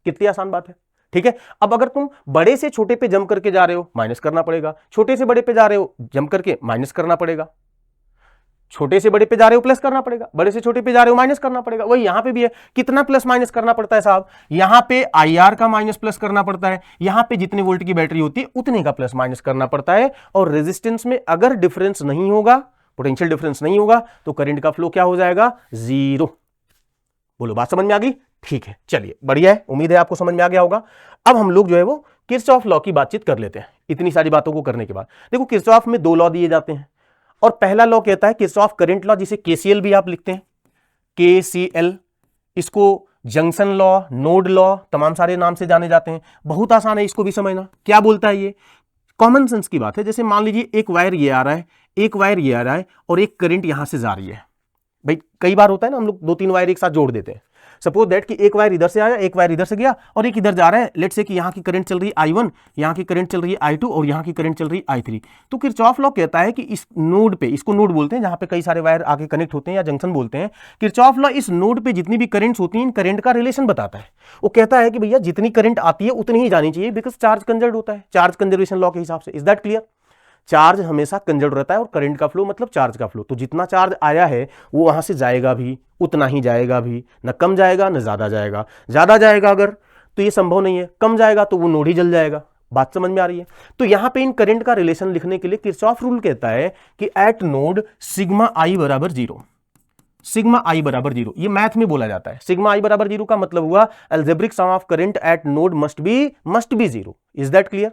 कितनी आसान बात है, ठीक है। अब अगर तुम बड़े से छोटे पे जंप करके जा रहे हो माइनस करना पड़ेगा, छोटे से बड़े पे जा रहे हो जंप करके माइनस करना पड़ेगा, छोटे से बड़े पे जा रहे हो प्लस करना पड़ेगा, बड़े से छोटे पे जा रहे हो माइनस करना पड़ेगा। वही यहां पे भी है, कितना प्लस माइनस करना पड़ता है साहब, यहां पे IR का माइनस प्लस करना पड़ता है, यहां पे जितने वोल्ट की बैटरी होती है उतने का प्लस माइनस करना पड़ता है। और रेजिस्टेंस में अगर डिफरेंस नहीं होगा, पोटेंशियल डिफरेंस नहीं होगा, तो करंट का फ्लो क्या हो जाएगा, जीरो। बोलो बात समझ में आ गई, ठीक है। चलिए बढ़िया है, उम्मीद है आपको समझ में आ गया होगा। अब हम लोग जो है वो किरचॉफ लॉ की बातचीत कर लेते हैं। इतनी सारी बातों को करने के बाद देखो, किरचॉफ में दो लॉ दिए जाते हैं, और पहला लॉ कहता है किरचॉफ करंट लॉ, जिसे KCL भी आप लिखते हैं, KCL, इसको जंक्शन लॉ, नोड लॉ, तमाम सारे नाम से जाने जाते हैं। बहुत आसान है इसको भी समझना, क्या बोलता है ये, कॉमन सेंस की बात है। जैसे मान लीजिए एक वायर ये आ रहा है, एक वायर ये आ रहा है, और एक करंट यहां से जा रही है। भाई कई बार होता है ना, हम लोग 2-3 वायर एक साथ जोड़ देते हैं। सपोज दैट कि एक वायर इधर से आया, एक वायर इधर से गया, और एक इधर जा रहा है। लेट्स से कि यहाँ की करंट चल रही है I1, यहाँ की करंट चल रही है I2, और यहाँ की करंट चल रही है I3। तो किरचॉफ लॉ कहता है कि इस नोड पे, इसको नोड बोलते हैं जहां पे कई सारे वायर आके कनेक्ट होते हैं, या जंक्शन बोलते हैं। किरचॉफ लॉ इस नोड पे जितनी भी करंट्स होती हैं, इन करंट का रिलेशन बताता है। वो कहता है कि भैया जितनी करंट आती है उतनी ही जानी चाहिए, बिकॉज चार्ज कंजर्व होता है, चार्ज कंजर्वेशन लॉ के हिसाब से। Is that clear? चार्ज हमेशा कंजर्व रहता है और करंट का फ्लो मतलब चार्ज का फ्लो। तो जितना चार्ज आया है वो वहां से जाएगा भी उतना ही जाएगा भी, न कम जाएगा न ज्यादा जाएगा। ज्यादा जाएगा अगर तो ये संभव नहीं है, कम जाएगा तो वो नोड ही जल जाएगा। बात समझ में आ रही है? तो यहां पे इन करंट का रिलेशन लिखने के लिए किरचॉफ रूल कहता है कि एट नोड सिग्मा आई बराबर जीरो, सिग्मा आई बराबर जीरो। ये मैथ में बोला जाता है। सिग्मा आई बराबर जीरो का मतलब हुआ algebraic sum of current at node must be zero. Is that clear?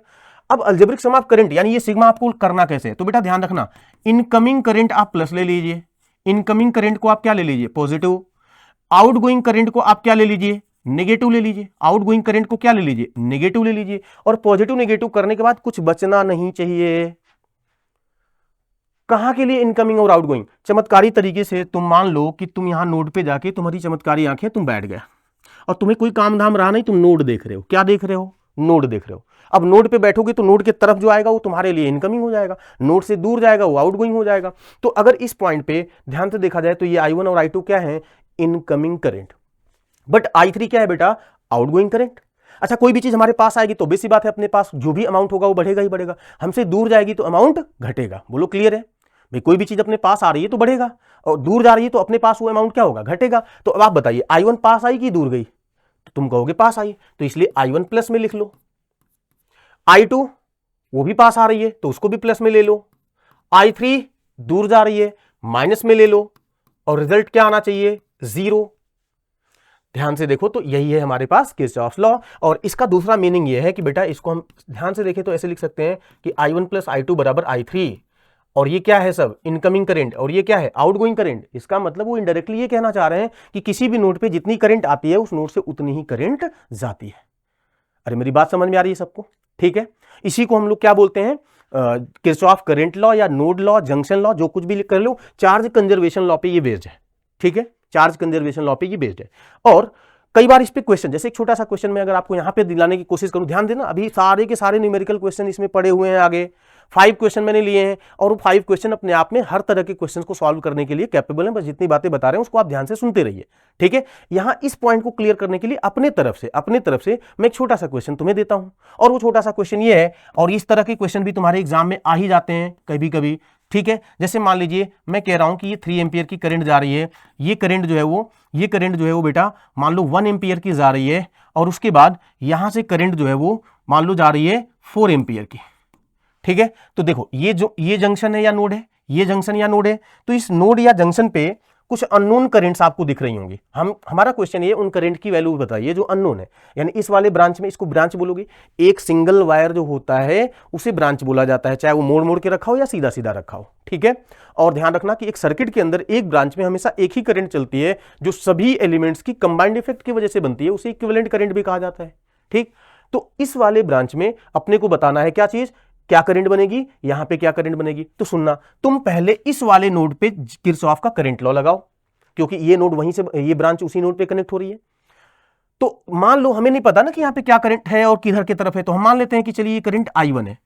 अब अलजेब्रिक सम ऑफ करंट यानी ये सिग्मा आपको करना कैसे है, तो बेटा ध्यान रखना, इनकमिंग करंट आप प्लस ले लीजिए, इनकमिंग करंट को आप क्या ले लीजिए, पॉजिटिव। आउटगोइंग करंट को आप क्या ले लीजिए, नेगेटिव ले लीजिए। आउटगोइंग करंट को क्या ले लीजिए, नेगेटिव ले लीजिए। और पॉजिटिव नेगेटिव करने के बाद कुछ बचना नहीं चाहिए। कहां के लिए, इनकमिंग और आउटगोइंग। चमत्कारी तरीके से तुम मान लो कि तुम यहां नोड पे जाके, तुम्हारी चमत्कारी आंखें, तुम बैठ गया और तुम्हें कोई काम धाम रहा नहीं, तुम नोड देख रहे हो। क्या देख रहे हो, नोड देख रहे हो। अब नोड पे बैठोगे तो नोड के तरफ जो आएगा वो तुम्हारे लिए इनकमिंग हो जाएगा, नोड से दूर जाएगा वो आउटगोइंग हो जाएगा। तो अगर इस पॉइंट पे ध्यान से देखा जाए तो ये I1 और I2 क्या है, इनकमिंग करंट, बट I3 क्या है बेटा, आउटगोइंग करंट। अच्छा, कोई भी चीज हमारे पास आएगी तो बेसिक बात है अपने पास जो भी अमाउंट होगा वो बढ़ेगा ही बढ़ेगा, हमसे दूर जाएगी तो अमाउंट घटेगा। बोलो क्लियर है भाई? कोई भी चीज अपने पास आ रही है तो बढ़ेगा और दूर जा रही है तो अपने पास वो अमाउंट क्या होगा, घटेगा। तो अब आप बताइए I1 पास आई कि दूर गई, तो तुम कहोगे पास आई, तो इसलिए I1 प्लस में लिख लो। I2 वो भी पास आ रही है तो उसको भी प्लस में ले लो। I3 दूर जा रही है, माइनस में ले लो। और रिजल्ट क्या आना चाहिए, जीरो। ध्यान से देखो तो यही है हमारे पास किरचॉफ्स लॉ। और इसका दूसरा मीनिंग यह है कि बेटा इसको हम ध्यान से देखें तो ऐसे लिख सकते हैं कि I1 प्लस I2 बराबर I3, और ये क्या है सब, इनकमिंग करंट, और ये क्या है, आउटगोइंग करंट। इसका मतलब वो इनडायरेक्टली ये कहना चाह रहे हैं कि किसी भी नोड पे जितनी करंट आती है उस नोड से उतनी ही करंट जाती है। अरे मेरी बात समझ में आ रही है सबको? ठीक है, इसी को हम लोग क्या बोलते हैं, किरचॉफ करंट लॉ या नोड लॉ, जंक्शन लॉ, जो कुछ भी कर लो, चार्ज कंजर्वेशन लॉ पे ये बेस्ड है। ठीक है, चार्ज कंजर्वेशन लॉ पे ये बेस्ड है। और कई बार इस पे क्वेश्चन, जैसे एक छोटा सा क्वेश्चन मैं अगर आपको यहां पे दिलाने की कोशिश करूं, ध्यान देना, अभी सारे के सारे न्यूमेरिकल क्वेश्चन इसमें पड़े हुए हैं। आगे 5 क्वेश्चन मैंने लिए हैं और वो 5 क्वेश्चन अपने आप में हर तरह के क्वेश्चन को सॉल्व करने के लिए कैपेबल हैं। बस जितनी बातें बता रहे हैं उसको आप ध्यान से सुनते रहिए। ठीक है, यहां इस पॉइंट को क्लियर करने के लिए अपने तरफ से मैं एक छोटा सा क्वेश्चन तुम्हें देता हूं, और वो छोटा सा क्वेश्चन ये है, और इस तरह के क्वेश्चन भी तुम्हारे एग्जाम में आ ही जाते हैं कभी कभी। ठीक है, जैसे मान लीजिए मैं कह रहा हूं कि ये 3 एम्पियर की करंट जा रही है, ये करंट जो है वो बेटा मान लो 1 एम्पियर की जा रही है, और उसके बाद यहां से करंट जो है वो मान लो जा रही है 4 एम्पियर की। ठीक है, तो देखो ये जंक्शन है या नोड है, ये जंक्शन या नोड है, तो इस नोड या जंक्शन पे कुछ अननोन करंट्स आपको दिख रही होंगी। हमारा क्वेश्चन ये उन करंट की वैल्यू बताइए जो अननोन है, यानी इस वाले ब्रांच में, इसको ब्रांच बोलोगे। एक सिंगल वायर जो होता है उसे ब्रांच बोला जाता है, चाहे वो मोड़ मोड़ के रखा हो या सीधा सीधा रखा हो। ठीक है, और ध्यान रखना कि एक सर्किट के अंदर एक ब्रांच में हमेशा एक ही करंट चलती है जो सभी एलिमेंट्स की कंबाइंड इफेक्ट की वजह से बनती है, उसे इक्विवेलेंट करंट भी कहा जाता है। ठीक, तो इस वाले ब्रांच में अपने को बताना है क्या चीज, क्या करंट बनेगी, यहां पे क्या करंट बनेगी। तो सुनना, तुम पहले इस वाले नोड पे किरचॉफ का करंट लॉ लगाओ, क्योंकि ये नोड वहीं से, ये ब्रांच उसी नोड पे कनेक्ट हो रही है। तो मान लो हमें नहीं पता ना कि यहां पे क्या करंट है और किधर की तरफ है, तो हम मान लेते हैं कि चलिए ये करंट I1 है।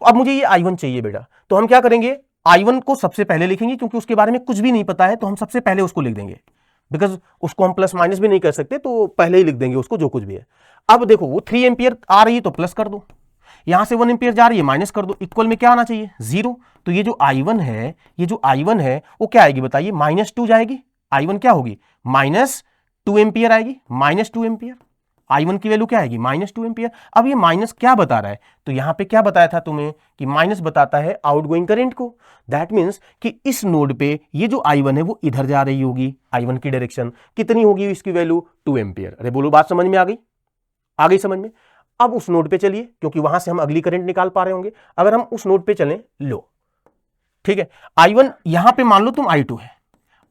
तो अब मुझे ये I1 चाहिए बेटा, तो हम क्या करेंगे, I1 को सबसे पहले लिखेंगे, क्योंकि उसके बारे में कुछ भी नहीं पता है तो हम सबसे पहले उसको लिख देंगे, बिकॉज उसको हम प्लस माइनस भी नहीं कर सकते, तो पहले ही लिख देंगे उसको जो कुछ भी है। अब देखो वो 3 एम्पियर आ रही है तो प्लस कर दो, यहां से 1 एम्पियर जा रही है माइनस कर दो, इक्वल में क्या आना चाहिए, 0। तो ये जो I1 है वो क्या आएगी बताइए, -2 जाएगी। I1 क्या होगी, -2 एम्पियर आएगी, -2 एम्पियर। I1 की वैल्यू क्या आएगी, -2 एम्पियर। अब ये माइनस क्या बता रहा है, तो यहां पे क्या बताया था तुम्हें कि माइनस बताता है आउटगोइंग करंट को। दैट मींस कि इस नोड पे ये जो I1 है वो इधर जा रही होगी, I1 की डायरेक्शन कितनी होगी, इसकी वैल्यू 2 एम्पियर। अरे बोलो बात समझ में आ गई समझ में। अब उस नोड पे चलिए, क्योंकि वहां से हम अगली करंट निकाल पा रहे होंगे। अगर हम उस नोड पे चलें, लो ठीक है, I1 यहां पे मान लो तुम I2 है,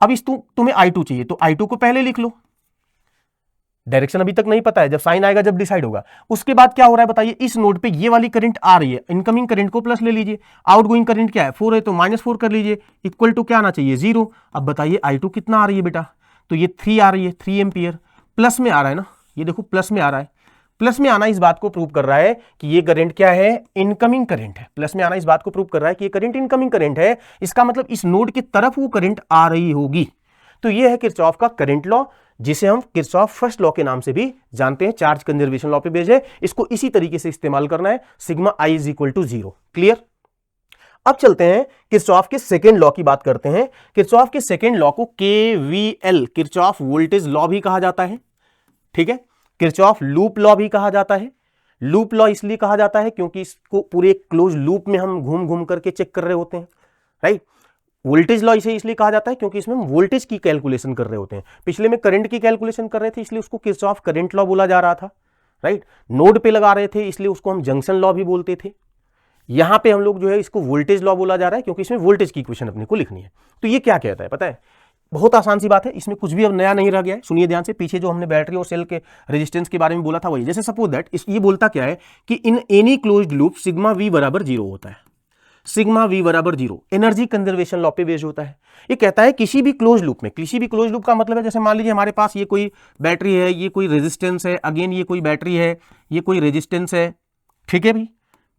अब इस तुम्हें I2 चाहिए, तो I2 को पहले लिख लो। डायरेक्शन अभी तक नहीं पता है, जब साइन आएगा जब डिसाइड होगा। उसके बाद क्या हो रहा है बताइए, इस नोड पे ये वाली करंट आ रही है, इनकमिंग करंट को प्लस ले लीजिए, आउटगोइंग करंट क्या है 4 है तो -4 कर लीजिए, इक्वल टू क्या आना चाहिए 0। अब बताइए I2 कितना आ रही है बेटा, तो ये 3 आ रही है, 3 एम्पियर प्लस में आ रहा है ना, ये देखो प्लस में आ रहा है। प्लस में आना इस बात को प्रूव कर रहा है कि ये करंट क्या है, इनकमिंग करंट है। प्लस में आना इस बात को प्रूव कर रहा है कि ये करंट इनकमिंग करंट है, इसका मतलब इस नोड की तरफ वो करंट आ रही होगी। तो ये है किरचॉफ का करंट लॉ, जिसे हम किरचॉफ फर्स्ट लॉ के नाम से भी जानते हैं, चार्ज कंजर्वेशन लॉ पे बेस्ड है। इसको इसी तरीके से इस्तेमाल करना है, सिग्मा I = 0। क्लियर। अब चलते हैं किरचॉफ के सेकेंड लॉ की बात करते हैं। किरचॉफ के सेकेंड लॉ को KVL, किरचॉफ वोल्टेज लॉ भी कहा जाता है, ठीक है। किरचॉफ लूप लॉ भी कहा जाता है। लूप लॉ इसलिए कहा जाता है क्योंकि इसको पूरे क्लोज लूप में हम घूम घूम करके चेक कर रहे होते हैं, राइट। वोल्टेज लॉ इसे इसलिए कहा जाता है क्योंकि इसमें हम वोल्टेज की कैलकुलेशन कर रहे होते हैं। पिछले में करंट की कैलकुलेशन कर रहे थे, इसलिए उसको किरचॉफ करंट लॉ बोला जा रहा था, राइट। नोड पे लगा रहे थे, इसलिए उसको हम जंक्शन लॉ भी बोलते थे। यहां पे हम लोग जो है इसको वोल्टेज लॉ बोला जा रहा है क्योंकि इसमें वोल्टेज की इक्वेशन अपने को लिखनी है। तो ये क्या कहता है पता है, बहुत आसान सी बात है, इसमें कुछ भी अब नया नहीं रह गया है। सुनिए ध्यान से, पीछे जो हमने बैटरी और सेल के रेजिस्टेंस के बारे में बोला था वही। जैसे सपोज दैट ये बोलता क्या है कि in any closed loop sigma we बराबर 0 होता है। सिग्मा वी बराबर 0 एनर्जी कंजर्वेशन लॉ पे बेस्ड होता है। ये कहता है किसी भी क्लोज लूप में, किसी भी क्लोज लूप का मतलब है जैसे मान लीजिए हमारे पास ये कोई बैटरी है, ये कोई रेजिस्टेंस है, अगेन ये कोई बैटरी है, ये कोई रेजिस्टेंस है, ठीक है भाई,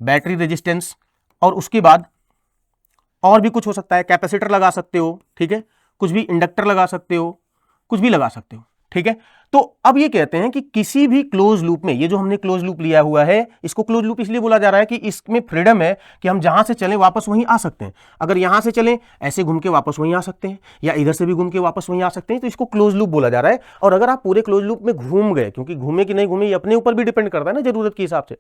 बैटरी रेजिस्टेंस, और उसके बाद और भी कुछ हो सकता है, कैपेसिटर लगा सकते हो, ठीक है, कुछ भी इंडक्टर लगा सकते हो, कुछ भी लगा सकते हो, ठीक है। तो अब ये कहते हैं कि किसी भी क्लोज लूप में, ये जो हमने क्लोज लूप लिया हुआ है इसको क्लोज लूप इसलिए बोला जा रहा है कि इसमें फ्रीडम है कि हम जहां से चलें वापस वहीं आ सकते हैं। अगर यहां से चलें ऐसे घूम के वापस वहीं आ सकते हैं, या इधर से भी घूम के वापस वहीं आ सकते हैं, तो इसको क्लोज लूप बोला जा रहा है। और अगर आप पूरे क्लोज लूप में घूम गए, क्योंकि घूमे कि नहीं घूमे ये अपने ऊपर भी डिपेंड करता है ना जरूरत के हिसाब से,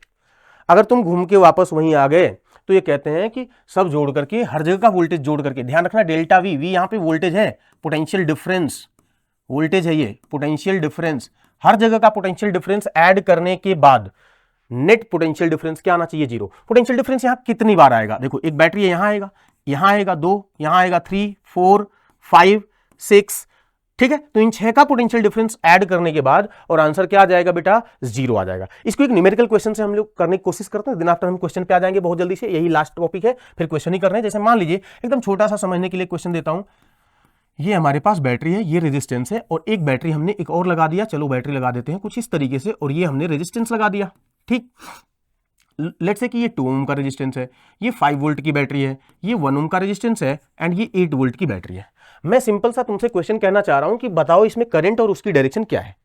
अगर तुम घूम के वापस वहीं आ गए तो ये कहते हैं कि सब जोड़ करके, हर जगह का वोल्टेज जोड़ करके, ध्यान रखना डेल्टा वी, वी यहां पे वोल्टेज है, पोटेंशियल डिफरेंस वोल्टेज है, ये पोटेंशियल डिफरेंस, हर जगह का पोटेंशियल डिफरेंस ऐड करने के बाद नेट पोटेंशियल डिफरेंस क्या आना चाहिए? 0। पोटेंशियल डिफरेंस यहां कितनी बार आएगा? देखो एक बैटरी है, यहां आएगा, यहां आएगा 2, यहां आएगा 3, 4, 5, 6, ठीक है। तो इन 6 का पोटेंशियल डिफरेंस ऐड करने के बाद और आंसर क्या आ जाएगा बेटा? 0 आ जाएगा। इसको एक न्यूमेरिकल क्वेश्चन से हम लोग करने की कोशिश करते हैं, दिन आफ्टर हम क्वेश्चन पे आ जाएंगे बहुत जल्दी से, यही लास्ट टॉपिक है, फिर क्वेश्चन ही कर रहे हैं। जैसे मान लीजिए एकदम छोटा सा समझने के लिए क्वेश्चन देता हूं, ये हमारे पास बैटरी है, ये रेजिस्टेंस है, और एक बैटरी हमने एक और लगा दिया, चलो बैटरी लगा देते हैं कुछ इस तरीके से, और ये हमने रेजिस्टेंस लगा दिया, ठीक। लेट्स से कि ये 2 ओम का रेजिस्टेंस है, ये 5 वोल्ट की बैटरी है, ये 1 ओम का रेजिस्टेंस है, एंड ये 8 वोल्ट की बैटरी है। मैं सिंपल सा तुमसे क्वेश्चन कहना चाह रहा हूं कि बताओ इसमें करंट और उसकी डायरेक्शन क्या है।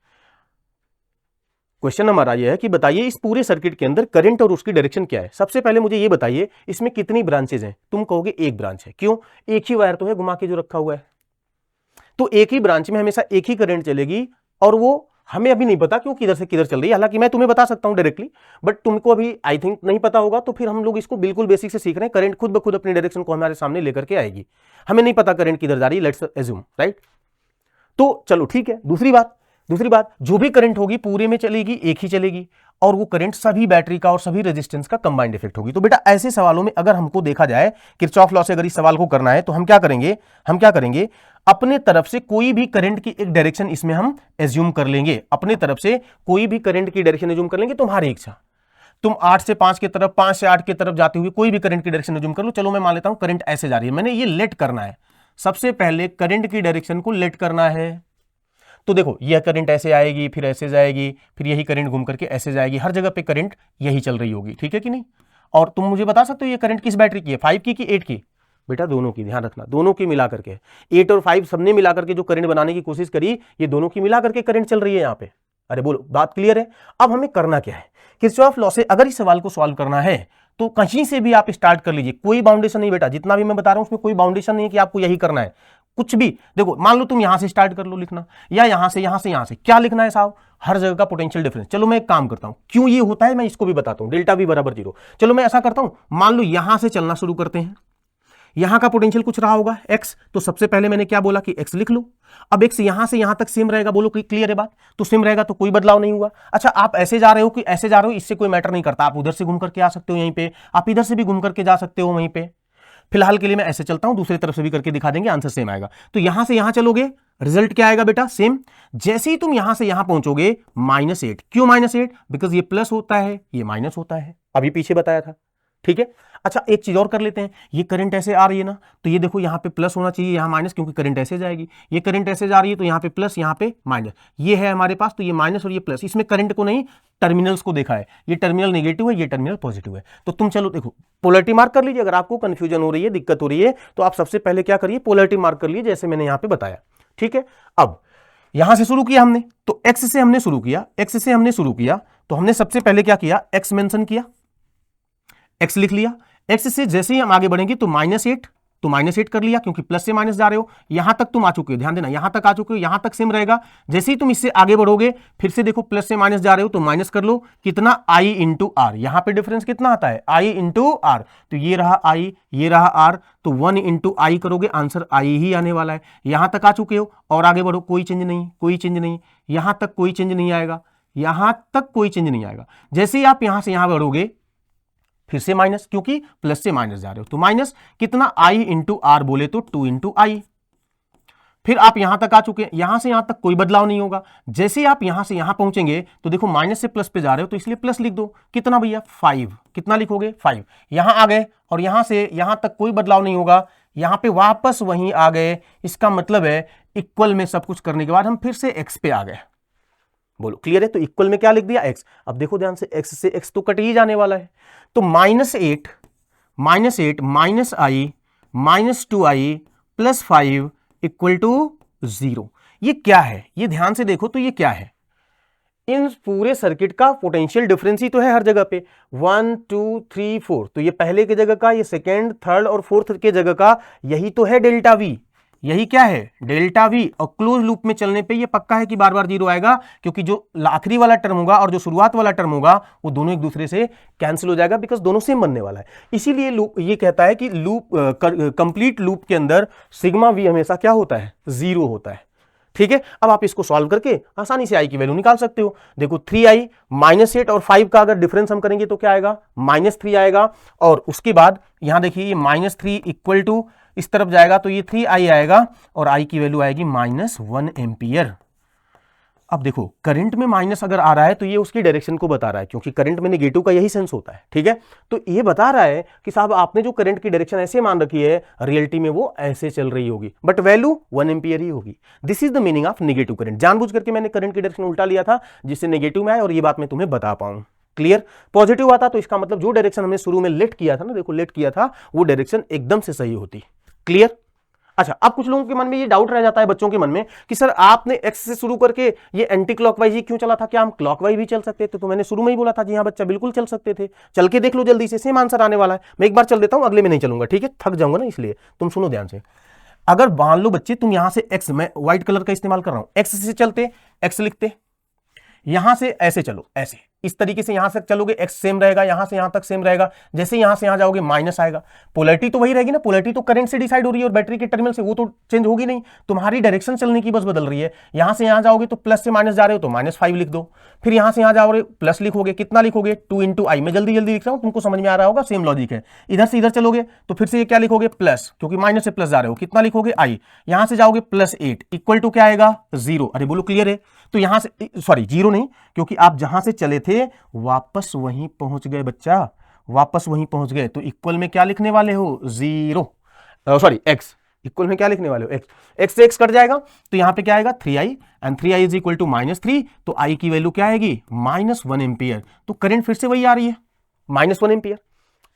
क्वेश्चन हमारा यह है कि बताइए इस पूरे सर्किट के अंदर करंट और उसकी डायरेक्शन क्या है। सबसे पहले मुझे ये बताइए इसमें कितनी ब्रांचेज हैं। तुम कहोगे एक ब्रांच है। क्यों? एक ही वायर तो है घुमा के जो रखा हुआ है, तो एक ही ब्रांच में हमेशा एक ही करंट चलेगी, और वो हमें अभी नहीं पता क्यों किधर से किधर चल रही है। हालांकि मैं तुम्हें बता सकता हूं डायरेक्टली, बट तुमको अभी आई थिंक नहीं पता होगा, तो फिर हम लोग इसको बिल्कुल बेसिक से सीख रहे हैं। करंट खुद ब खुद अपनी डायरेक्शन को हमारे सामने लेकर के आएगी, हमें नहीं पता करंट किधर जा रही है, लेट्स एज्यूम, राइट। तो चलो ठीक है। दूसरी बात, जो भी करंट होगी पूरे में चलेगी, एक ही चलेगी, और वो करंट सभी बैटरी का और सभी रेजिस्टेंस का कंबाइंड इफेक्ट होगी। तो बेटा ऐसे सवालों में अगर हमको देखा जाए किरचॉफ लॉ से अगर इस सवाल को करना है, तो हम क्या करेंगे, अपने तरफ से कोई भी करंट की एक डायरेक्शन इसमें हम एज्यूम कर लेंगे, अपने तरफ से कोई भी करंट की डायरेक्शन एज्यूम कर लेंगे। तुम्हारी इच्छा, तुम 8 से 5 की तरफ, 5 से 8 की तरफ जाते हुए कोई भी करंट की डायरेक्शन एज्यूम कर लो। चलो मैं मान लेता हूं करंट ऐसे जा रही है, मैंने ये लेट करना है, सबसे पहले करंट की डायरेक्शन को लेट करना है। तो देखो यह करंट ऐसे आएगी, फिर ऐसे जाएगी, फिर यही करंट घूम करके ऐसे जाएगी, हर जगह पे करंट यही चल रही होगी, ठीक है कि नहीं। और तुम मुझे बता सकते हो ये करंट किस बैटरी की है, 5 की कि 8 की? बेटा दोनों की, ध्यान रखना, दोनों की मिला करके, 8 और 5 सबने मिला करके जो करंट बनाने की कोशिश करी, ये दोनों की मिला करके करंट चल रही है यहाँ पे। अरे बोलो बात क्लियर है? अब हमें करना क्या है, किरचॉफ लॉ से अगर इस सवाल को सॉल्व करना है तो कहीं से भी आप स्टार्ट कर लीजिए, कोई बाउंडेशन नहीं बेटा, जितना भी मैं बता रहा हूं उसमें कोई बाउंडेशन नहीं है कि आपको यही करना है। कुछ भी देखो, मान लो तुम यहां से स्टार्ट कर लो लिखना, या यहां से क्या लिखना है साहब? हर जगह का पोटेंशियल डिफरेंस। चलो मैं एक काम करता हूं, क्यों ये होता है मैं इसको भी बताता हूं, डेल्टा वी बराबर 0। चलो मैं ऐसा करता हूं, मान लो यहां से चलना शुरू करते हैं, यहां का पोटेंशियल कुछ रहा होगा x, तो सबसे पहले मैंने क्या बोला कि x लिख लो। अब x यहां से यहां तक सेम रहेगा, बोलो कि क्लियर है बात? तो सेम रहेगा तो कोई बदलाव नहीं हुआ। अच्छा आप ऐसे जा रहे हो कि ऐसे जा रहे हो, इससे कोई मैटर नहीं करता, आप उधर से घूम करके आ सकते हो यहीं पे, आप इधर से भी घूम करके जा सकते हो वहीं पे। फिलहाल के लिए मैं ऐसे चलता हूं, दूसरी तरफ से भी करके दिखा देंगे, आंसर सेम आएगा। तो यहां से यहां चलोगे, रिजल्ट क्या आएगा बेटा? सेम। जैसे ही तुम यहां से यहां पहुंचोगे -8। क्यों -8? बिकॉज ये प्लस होता है, ये माइनस होता है, अभी पीछे बताया था, ठीक है। अच्छा एक चीज और कर लेते हैं, ये करंट ऐसे आ रही है ना, तो ये देखो यहाँ पे प्लस होना चाहिए, यहाँ माइनस, क्योंकि करंट ऐसे जाएगी। ये करंट ऐसे जा रही है तो यहाँ पे प्लस, यहाँ पे माइनस, ये है हमारे पास, तो ये माइनस और ये प्लस। इसमें करंट को नहीं, टर्मिनल्स को देखा है, ये टर्मिनल नेगेटिव है, ये टर्मिनल पॉजिटिव है। तो तुम चलो देखो पोलैरिटी मार्क कर लीजिए। अगर आपको कंफ्यूजन हो रही है, दिक्कत हो रही है, तो आप सबसे पहले क्या करिए, पोलैरिटी मार्क कर लीजिए, जैसे मैंने यहाँ पे बताया, ठीक है। अब यहां से शुरू किया हमने, तो एक्स से हमने शुरू किया, तो हमने सबसे पहले क्या किया, एक्स मेंशन किया, एक्स लिख लिया। एक्स से जैसे ही हम आगे बढ़ेंगे तो -8, तो -8 कर लिया क्योंकि प्लस से माइनस जा रहे हो। यहां तक तुम आ चुके हो, ध्यान देना, यहां तक आ चुके हो, यहां तक सेम रहेगा। जैसे ही तुम इससे आगे बढ़ोगे फिर से देखो प्लस से माइनस जा रहे हो तो माइनस कर लो, कितना i इंटू आर। यहां पे डिफरेंस कितना आता है, i इंटू आर, तो ये रहा i, ये रहा r, तो 1 इंटू आई करोगे, आंसर i ही आने वाला है। यहां तक आ चुके हो और आगे बढ़ो, कोई चेंज नहीं, कोई चेंज नहीं, यहां तक कोई चेंज नहीं आएगा, यहां तक कोई चेंज नहीं आएगा। जैसे ही आप यहां से यहां बढ़ोगे फिर से माइनस, क्योंकि प्लस से माइनस जा रहे हो, तो माइनस कितना i इंटू आर, बोले तो 2 इंटू आई। फिर आप यहां तक आ चुके हैं, यहां से यहां तक कोई बदलाव नहीं होगा। जैसे आप यहां से यहां पहुंचेंगे तो देखो माइनस से प्लस पे जा रहे हो तो इसलिए प्लस लिख दो, कितना भैया 5, कितना लिखोगे 5। यहां आ गए और यहां से यहां तक कोई बदलाव नहीं होगा, यहां पे वापस वहीं आ गए। इसका मतलब है इक्वल में सब कुछ करने के बाद हम फिर से एक्स पे आ गए। बोलो क्लियर है? तो इक्वल में क्या लिख दिया, एक्स। अब देखो ध्यान से, एक्स से एक्स तो कट ही जाने वाला है, तो -8 minus I -2i plus 5 equal to 0। ये क्या है, ये ध्यान से देखो तो ये क्या है, इन पूरे सर्किट का पोटेंशियल डिफरेंस ही तो है हर जगह पे, 1 2 3 4, तो ये पहले की जगह का, ये सेकेंड थर्ड और फोर्थ के जगह का, यही तो है डेल्टा वी। यही क्या है, डेल्टा वी। और क्लोज लूप में चलने पे ये पक्का है कि बार बार 0 आएगा, क्योंकि जो आखिरी वाला टर्म होगा और जो शुरुआत वाला टर्म होगा वो दोनों एक दूसरे से कैंसिल हो जाएगा, बिकॉज दोनों सेम बनने वाला है। इसीलिए लूप ये कहता है कि लूप कंप्लीट लूप के अंदर सिग्मा वी हमेशा क्या होता है, 0 होता है। ठीक है, अब आप इसको सॉल्व करके आसानी से आई की वैल्यू निकाल सकते हो। देखो 3i -8 और 5 का अगर डिफरेंस हम करेंगे तो क्या आएगा, -3 आएगा। और उसके बाद यहां देखिए ये -3 इक्वल टू इस तरफ जाएगा तो ये 3i आएगा और i की वैल्यू आएगी -1 एम्पियर। अब देखो करंट में माइनस अगर आ रहा है तो ये उसकी डायरेक्शन को बता रहा है, क्योंकि करंट में नेगेटिव का यही सेंस होता है। ठीक है, तो ये बता रहा है कि साहब आपने जो करंट की डायरेक्शन ऐसे मान रखी है, रियलिटी में वो ऐसे चल रही होगी, बट वैल्यू 1 एम्पियर ही होगी। This is the meaning of negative current. जानबूझ करके मैंने करंट की डायरेक्शन उल्टा लिया था जिससे नेगेटिव में आए और ये बात मैं तुम्हें बता पाऊं। क्लियर? पॉजिटिव आता तो इसका मतलब जो डायरेक्शन हमने शुरू में लेट किया था ना, देखो लेट किया था, वो डायरेक्शन एकदम से सही होती। क्लियर? अच्छा, अब कुछ लोगों के मन में ये डाउट रह जाता है, बच्चों के मन में, कि सर आपने एक्स से शुरू करके ये एंटी क्लॉकवाइज ही क्यों चला था, क्या हम क्लॉकवाइज भी चल सकते थे? तो मैंने शुरू में ही बोला था जी हाँ बच्चा, बिल्कुल चल सकते थे। चल के देख लो, जल्दी से सेम आंसर आने वाला है। मैं एक बार चल देता हूं, अगले में नहीं चलूंगा, ठीक है, थक जाऊंगा ना, इसलिए तुम सुनो ध्यान से। अगर मान लो बच्चे तुम यहां से एक्स, मैं व्हाइट कलर का इस्तेमाल कर रहा हूं, एक्स से चलते, एक्स लिखते, यहां से ऐसे चलो, ऐसे इस तरीके से यहां से चलोगे, एक्स सेम रहेगा, यहां से यहां तक सेम रहेगा। जैसे यहां से यहां जाओगे माइनस आएगा। पोलैरिटी तो वही रहेगी ना, पोलैरिटी तो करंट से डिसाइड हो रही है और बैटरी के टर्मिनल से, वो तो चेंज होगी नहीं। तुम्हारी डायरेक्शन चलने की बस बदल रही है। यहां से यहां जाओगे तो प्लस से माइनस जा रहे हो तो -5 लिख दो, फिर यहां से यहां जाओगे प्लस लिखोगे, कितना लिखोगे 2 इंटू आई। मैं जल्दी जल्दी लिख रहा हूं, तुमको समझ में आ रहा होगा, सेम लॉजिक है। इधर से इधर चलोगे तो फिर से ये क्या लिखोगे, प्लस, क्योंकि माइनस से प्लस जा रहे हो, कितना लिखोगे आई। यहां से जाओगे +8 इक्वल टू क्या आएगा 0। अरे बोलो क्लियर है? तो यहां से सॉरी 0 नहीं, क्योंकि आप जहां से चले थे वापस वहीं पहुंच गए बच्चा, वापस वहीं पहुंच गए। तो इक्वल में क्या लिखने वाले हो, 0, सॉरी एक्स। इक्वल में क्या लिखने वाले हो, एक्स। एक्स से एक्स कट जाएगा तो यहां पे क्या आएगा 3i, and 3i is equal to -3, तो i की वैल्यू क्या आएगी -1 एम्पियर। तो करंट फिर से वही आ रही है, -1 एम्पियर।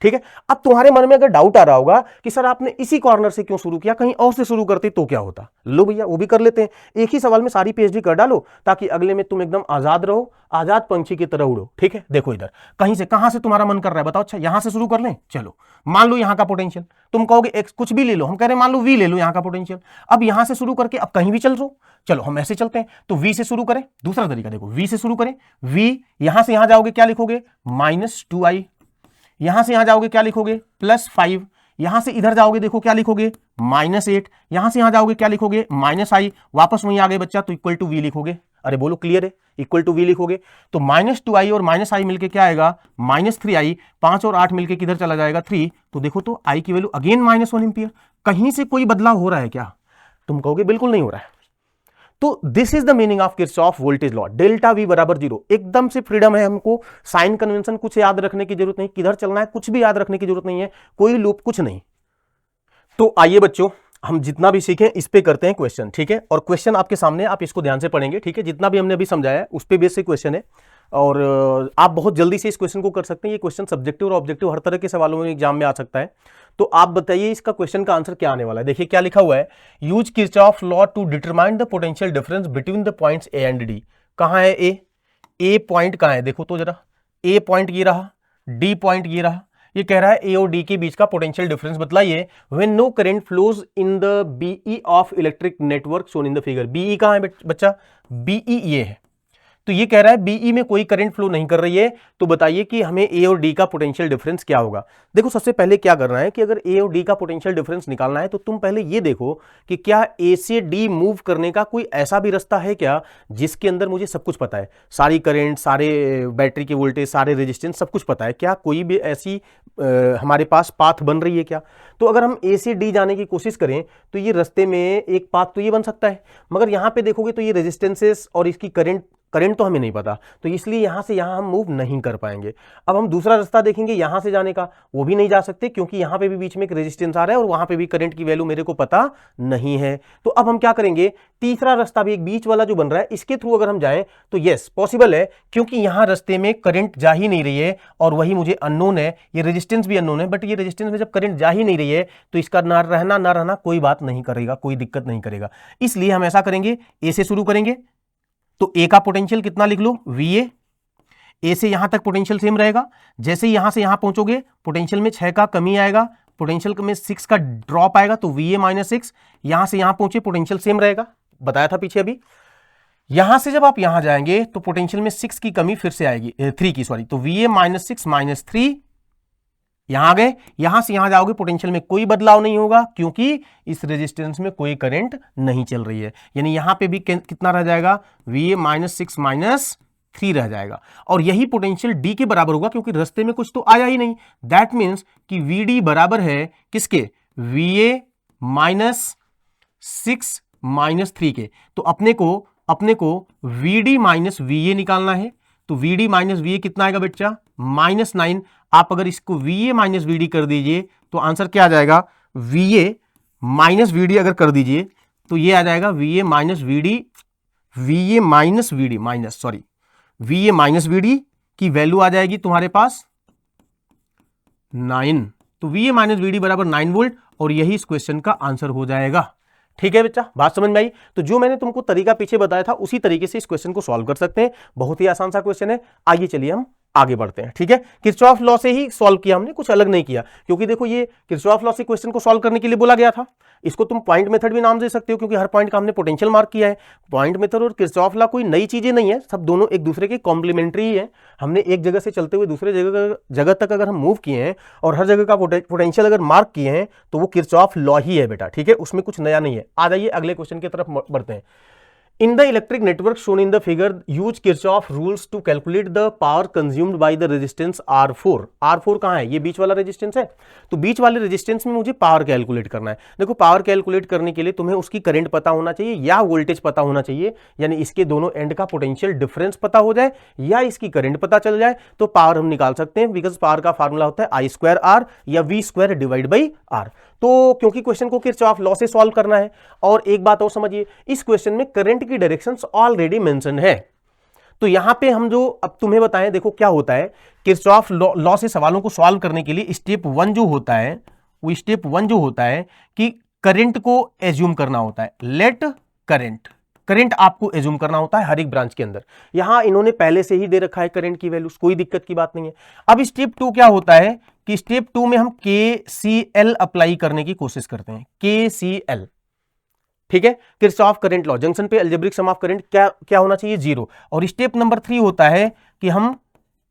ठीक है, अब तुम्हारे मन में अगर डाउट आ रहा होगा कि सर आपने इसी कॉर्नर से क्यों शुरू किया, कहीं और से शुरू करते तो क्या होता। लो भैया, वो भी कर लेते हैं, एक ही सवाल में सारी पीएचडी कर डालो, ताकि अगले में तुम एकदम आजाद रहो, आजाद पंछी की तरह उड़ो। ठीक है, देखो इधर कहीं से, कहां से तुम्हारा मन कर रहा है बताओ। अच्छा, यहां से शुरू कर लें, चलो मान लो यहां का पोटेंशियल, तुम कहोगे एक्स, कुछ भी ले लो, हम कह रहे हैं मान लो वी ले लो यहां का पोटेंशियल। अब यहां से शुरू करके अब कहीं भी चल लो, चलो हम ऐसे चलते हैं, तो वी से शुरू करें। दूसरा तरीका देखो, वी से शुरू करें, वी यहां से यहां जाओगे क्या लिखोगे -2i, यहां से यहां जाओगे क्या लिखोगे +5, यहां से इधर जाओगे देखो क्या लिखोगे -8, यहां से यहां जाओगे क्या लिखोगे -i, वापस वहीं आ गए बच्चा तो इक्वल टू वी लिखोगे। अरे बोलो क्लियर है? इक्वल टू वी लिखोगे तो -2i और -i मिलके क्या आएगा -3i, 5 और 8 मिलके किधर चला जाएगा 3, तो देखो तो i की वैल्यू अगेन -1 एम्पियर। कहीं से कोई बदलाव हो रहा है क्या? तुम कहोगे बिल्कुल नहीं हो रहा है। तो this is the meaning of Kirchhoff voltage law, delta we बराबर 0। एकदम से फ्रीडम है हमको, साइन कन्वेंशन कुछ याद रखने की जरूरत नहीं, किधर चलना है कुछ भी याद रखने की जरूरत नहीं है, कोई लूप कुछ नहीं। तो आइए बच्चों, हम जितना भी सीखें इस पे करते हैं क्वेश्चन। ठीक है, और क्वेश्चन आपके सामने, आप इसको ध्यान से पढ़ेंगे। ठीक है, जितना भी हमने अभी समझाया है उस पे बेस से क्वेश्चन है, और आप बहुत जल्दी से इस क्वेश्चन को कर सकते हैं। ये क्वेश्चन सब्जेक्टिव और ऑब्जेक्टिव हर तरह के सवालों में एग्जाम में आ सकता है। तो आप बताइए इसका क्वेश्चन का आंसर क्या आने वाला है। देखिए क्या लिखा हुआ है, use Kirchhoff law to determine the potential difference between the points A and D. कहां है ए? ए पॉइंट कहां है देखो तो जरा, ए पॉइंट ये रहा, डी पॉइंट ये रहा, ये कह रहा है ए और डी के बीच का पोटेंशियल डिफरेंस बतलाइए when no current flows in the BE of electric network shown in the figure. BE कहां है बच्चा? बीई ये है। तो ये कह रहा है बीई में कोई करंट फ्लो नहीं कर रही है, तो बताइए कि हमें ए और डी का पोटेंशियल डिफरेंस क्या होगा। देखो सबसे पहले क्या करना है कि अगर ए और डी का पोटेंशियल डिफरेंस निकालना है तो तुम पहले ये देखो कि क्या ए से डी मूव करने का कोई ऐसा भी रास्ता है क्या जिसके अंदर मुझे सब कुछ पता है, सारी करंट, सारे बैटरी के वोल्टेज, सारे रेजिस्टेंस, सब कुछ पता है। क्या कोई भी ऐसी हमारे पास पाथ बन रही है क्या? तो अगर हम ए से डी जाने की कोशिश करें तो ये रास्ते में एक पाथ तो ये बन सकता है, मगर यहां पे देखोगे तो ये रेजिस्टेंसेस और इसकी करंट तो हमें नहीं पता, तो इसलिए यहां से यहां हम मूव नहीं कर पाएंगे। अब हम दूसरा रास्ता देखेंगे यहां से जाने का, वो भी नहीं जा सकते क्योंकि यहां पे भी बीच में एक रेजिस्टेंस आ रहा है और वहां पे भी करंट की वैल्यू मेरे को पता नहीं है। तो अब हम क्या करेंगे, तीसरा रास्ता भी एक बीच वाला जो बन रहा है इसके थ्रू अगर हम जाएं तो यस पॉसिबल है, क्योंकि यहां रास्ते में करंट जा ही नहीं रही है और वही मुझे अननोन है, ये रेजिस्टेंस भी अननोन है, बट ये रेजिस्टेंस में जब करंट जा ही नहीं रही है तो इसका ना रहना कोई बात नहीं करेगा, कोई दिक्कत नहीं करेगा। इसलिए हम ऐसा करेंगे, ए से शुरू करेंगे तो ए का पोटेंशियल कितना लिख लो, वी ए से यहां तक पोटेंशियल सेम रहेगा। जैसे ही यहां से यहां पहुंचोगे पोटेंशियल में 6 का कमी आएगा, पोटेंशियल में 6 का ड्रॉप आएगा, तो वी ए -6, यहां से यहां पहुंचे पोटेंशियल सेम रहेगा, बताया था पीछे अभी। यहां से जब आप यहां जाएंगे तो पोटेंशियल में 6 की कमी फिर से आएगी, 3 की सॉरी, तो वी ए -6 -3, यहां आ गए। यहां से यहां जाओगे पोटेंशियल में कोई बदलाव नहीं होगा क्योंकि इस रेजिस्टेंस में कोई करंट नहीं चल रही है, यानी यहां पे भी कितना रह जाएगा, वी -6 -3 रह जाएगा। और यही पोटेंशियल डी के बराबर होगा क्योंकि रास्ते में कुछ तो आया ही नहीं। दैट मीन्स कि वी डी बराबर है किसके, वी ए -6 -3 के। तो अपने को V D minus V A निकालना है, तो V D minus V A कितना आएगा बच्चा, -9। आप अगर इसको V A minus V D कर दीजिए तो आंसर क्या आ जाएगा, V A minus V D अगर कर दीजिए तो ये आ जाएगा V A minus V D, V A minus V D V A minus V D की वैल्यू आ जाएगी तुम्हारे पास 9। तो V A minus V D बराबर 9 वोल्ट और यही इस क्वेश्चन का आंसर हो जाएगा। ठीक है बच्चा, बात समझ में आई? तो जो मैंने तुमको तरीका पीछे बताया था उसी तरीके से इस क्वेश्चन को सॉल्व कर सकते हैं। बहुत ही आसान सा क्वेश्चन है। आइए चलिए हम आगे बढ़ते हैं। ठीक है, किरचॉफ लॉ से ही सॉल्व किया हमने, कुछ अलग नहीं किया, क्योंकि देखो ये किरचॉफ लॉ से क्वेश्चन को सॉल्व करने के लिए बोला गया था। इसको तुम पॉइंट मेथड भी नाम दे सकते हो क्योंकि हर पॉइंट का हमने पोटेंशियल मार्क किया है। पॉइंट मेथड और किरचॉफ लॉ कोई नई चीजें नहीं है, सब दोनों एक दूसरे के कॉम्प्लीमेंट्री ही है। हमने एक जगह से चलते हुए दूसरे जगह तक अगर हम मूव किए हैं और हर जगह का पोटेंशियल अगर मार्क किए हैं तो वो किरचॉफ लॉ ही है बेटा। ठीक है, उसमें कुछ नया नहीं है। आ जाइए अगले क्वेश्चन की तरफ बढ़ते हैं। In the electric network shown in the figure, use Kirchhoff rules to calculate the power consumed by the resistance R4. R4 कहाँ है? ये बीच वाला रेजिस्टेंस है, तो बीच वाले रेजिस्टेंस में मुझे पावर कैलकुलेट करना है। देखो पावर कैलकुलेट करने के लिए तुम्हें उसकी करंट पता होना चाहिए या वोल्टेज पता होना चाहिए, यानी इसके दोनों एंड का पोटेंशियल डिफरेंस पता हो जाए या इसकी करंट पता चल जाए तो पावर हम निकाल सकते हैं। बिकॉज पावर का फार्मूला होता है I2R या V² डिवाइड बाई R। तो क्योंकि क्वेश्चन को किरचॉफ लॉ से सॉल्व करना है, और एक बात और समझिए, इस क्वेश्चन में करंट की डायरेक्शंस ऑलरेडी मेंशन है। तो यहां पे हम जो अब तुम्हें बताएं, देखो क्या होता है किरचॉफ लॉ से सवालों को सॉल्व करने के लिए स्टेप 1 जो होता है, वो स्टेप 1 जो होता है कि करंट को एज्यूम करना होता है। लेट करंट आपको एज्यूम करना होता है हर एक ब्रांच के अंदर। यहां इन्होंने पहले से ही दे रखा है करंट की वैल्यू, कोई दिक्कत की बात नहीं है। अब स्टेप 2 क्या होता है कि स्टेप 2 में हम KCL अप्लाई करने की कोशिश करते हैं। KCL, ठीक है, किरचॉफ करंट लॉ, जंक्शन पे अलजेब्रिक सम ऑफ करंट क्या होना चाहिए, 0। और स्टेप नंबर 3 होता है कि हम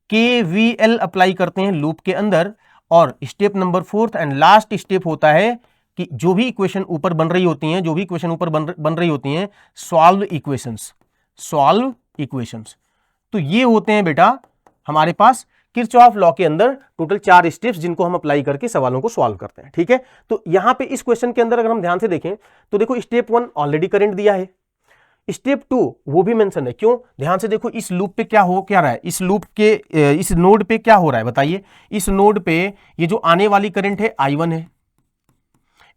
KVL अप्लाई करते हैं लूप के अंदर। और step number 4 and last step होता है कि जो भी इक्वेशन ऊपर बन रही होती हैं, सॉल्व इक्वेशंस। तो ये होते हैं बेटा हमारे पास किरचॉफ लॉ के अंदर टोटल 4 स्टेप्स जिनको हम अप्लाई करके सवालों को सॉल्व करते हैं। ठीक है, तो यहां पे इस क्वेश्चन के अंदर अगर हम ध्यान से देखें तो देखो स्टेप 1 ऑलरेडी करंट दिया है, स्टेप 2 वो भी मेंशन है। क्यों? ध्यान से देखो इस लूप पे क्या रहा है, इस लूप के इस नोड पे क्या हो रहा है बताइए। इस नोड पे ये जो आने वाली करंट है I1 है,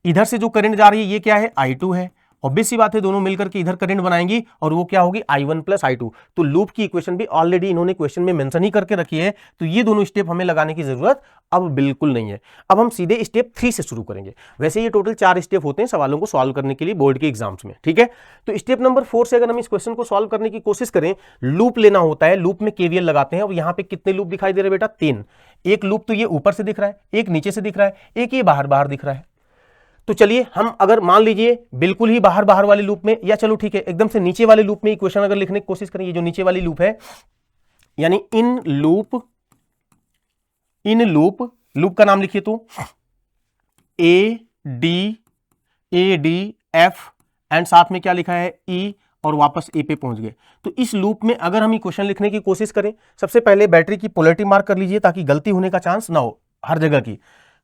इधर से जो करंट जा रही है ये क्या है, I2 है, ऑब्वियस सी बात है दोनों मिलकर के इधर करंट बनाएंगी और वो क्या होगी I1 प्लस I2। तो लूप की इक्वेशन भी ऑलरेडी इन्होंने क्वेश्चन में मेंशन ही करके रखी है, तो ये दोनों स्टेप हमें लगाने की जरूरत अब बिल्कुल नहीं है। अब हम सीधे स्टेप 3 से शुरू करेंगे। वैसे ये टोटल 4 स्टेप होते हैं सवालों को सॉल्व करने के लिए बोर्ड के एग्जाम्स में, ठीक है। तो स्टेप नंबर 4 से अगर हम इस क्वेश्चन को सॉल्व करने की कोशिश करें, लूप लेना होता है, लूप में केवीएल लगाते हैं। और यहां पे कितने लूप दिखाई दे रहे हैं बेटा? 3। एक लूप तो ये ऊपर से दिख रहा है, एक नीचे से दिख रहा है, एक ये बाहर बाहर दिख रहा है। तो चलिए हम अगर मान लीजिए बिल्कुल ही बाहर बाहर वाले लूप में, या चलो ठीक है एकदम से नीचे वाले लूप में इक्वेशन अगर लिखने की कोशिश करें, ये जो नीचे वाली लूप है, यानी इन लूप का नाम लिखिए तो ए डी एफ एंड साथ में क्या लिखा है ई, और वापस ए पे पहुंच गए। तो इस लूप में अगर हम इक्वेशन लिखने की कोशिश करें, सबसे पहले बैटरी की पोलैरिटी मार्क कर लीजिए ताकि गलती होने का चांस ना हो हर जगह की।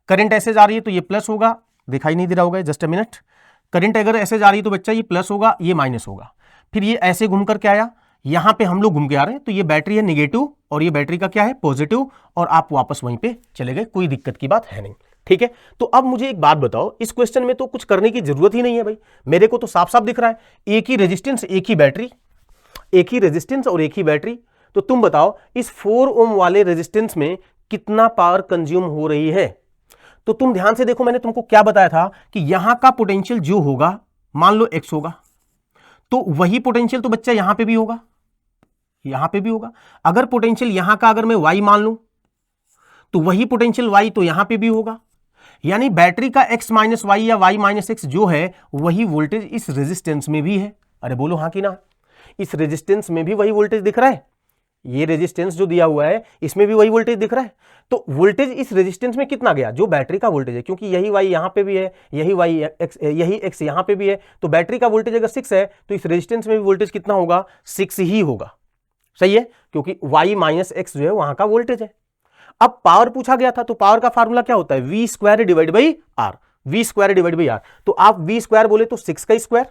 करंट ऐसे जा रही है तो ये प्लस होगा, दिखाई नहीं दे रहा होगा, जस्ट अ मिनट। करंट अगर ऐसे जा रही है तो बच्चा ये प्लस होगा, ये माइनस होगा। फिर ये ऐसे घूम करके आया, यहां पे हम लोग घूम के आ रहे हैं, तो ये बैटरी है नेगेटिव और ये बैटरी का क्या है? पॉजिटिव, और आप वापस वहीं पे चले गए, कोई दिक्कत की बात है नहीं, ठीक है। तो अब मुझे एक बात बताओ, इस क्वेश्चन में तो कुछ करने की जरूरत ही नहीं है भाई, मेरे को तो साफ साफ दिख रहा है एक ही रेजिस्टेंस, एक ही बैटरी, एक ही रेजिस्टेंस और एक ही बैटरी। तो तुम बताओ इस 4 ओम वाले रेजिस्टेंस में कितना पावर कंज्यूम हो रही है? तो तुम ध्यान से देखो, मैंने तुमको क्या बताया था कि यहां का पोटेंशियल जो होगा, मान लो x होगा, तो वही पोटेंशियल तो बच्चा यहां पे भी होगा, यहां पे भी होगा। अगर पोटेंशियल यहां का अगर मैं y मान लूं, तो वही पोटेंशियल y तो यहां पे भी होगा। यानी बैटरी का x माइनस वाई या y माइनस एक्स जो है, वही वोल्टेज इस रेजिस्टेंस में भी है। अरे बोलो हाँ कि ना? इस रेजिस्टेंस में भी वही वोल्टेज दिख रहा है, ये रेजिस्टेंस जो दिया हुआ है इसमें भी वही वोल्टेज दिख रहा है। तो वोल्टेज इस रेजिस्टेंस में कितना गया? जो बैटरी का वोल्टेज है, क्योंकि यही y यहां पे भी है, यही x यहां पे भी है, तो बैटरी का वोल्टेज अगर 6 है तो इस रेजिस्टेंस में भी वोल्टेज कितना होगा? 6 ही होगा, सही है, क्योंकि y माइनस एक्स जो है वहां का वोल्टेज है। अब पावर पूछा गया था, तो पावर का फार्मूला क्या होता है? v square divide by R, v square divide by R. तो आप v स्क्वायर बोले तो 6 का स्क्वायर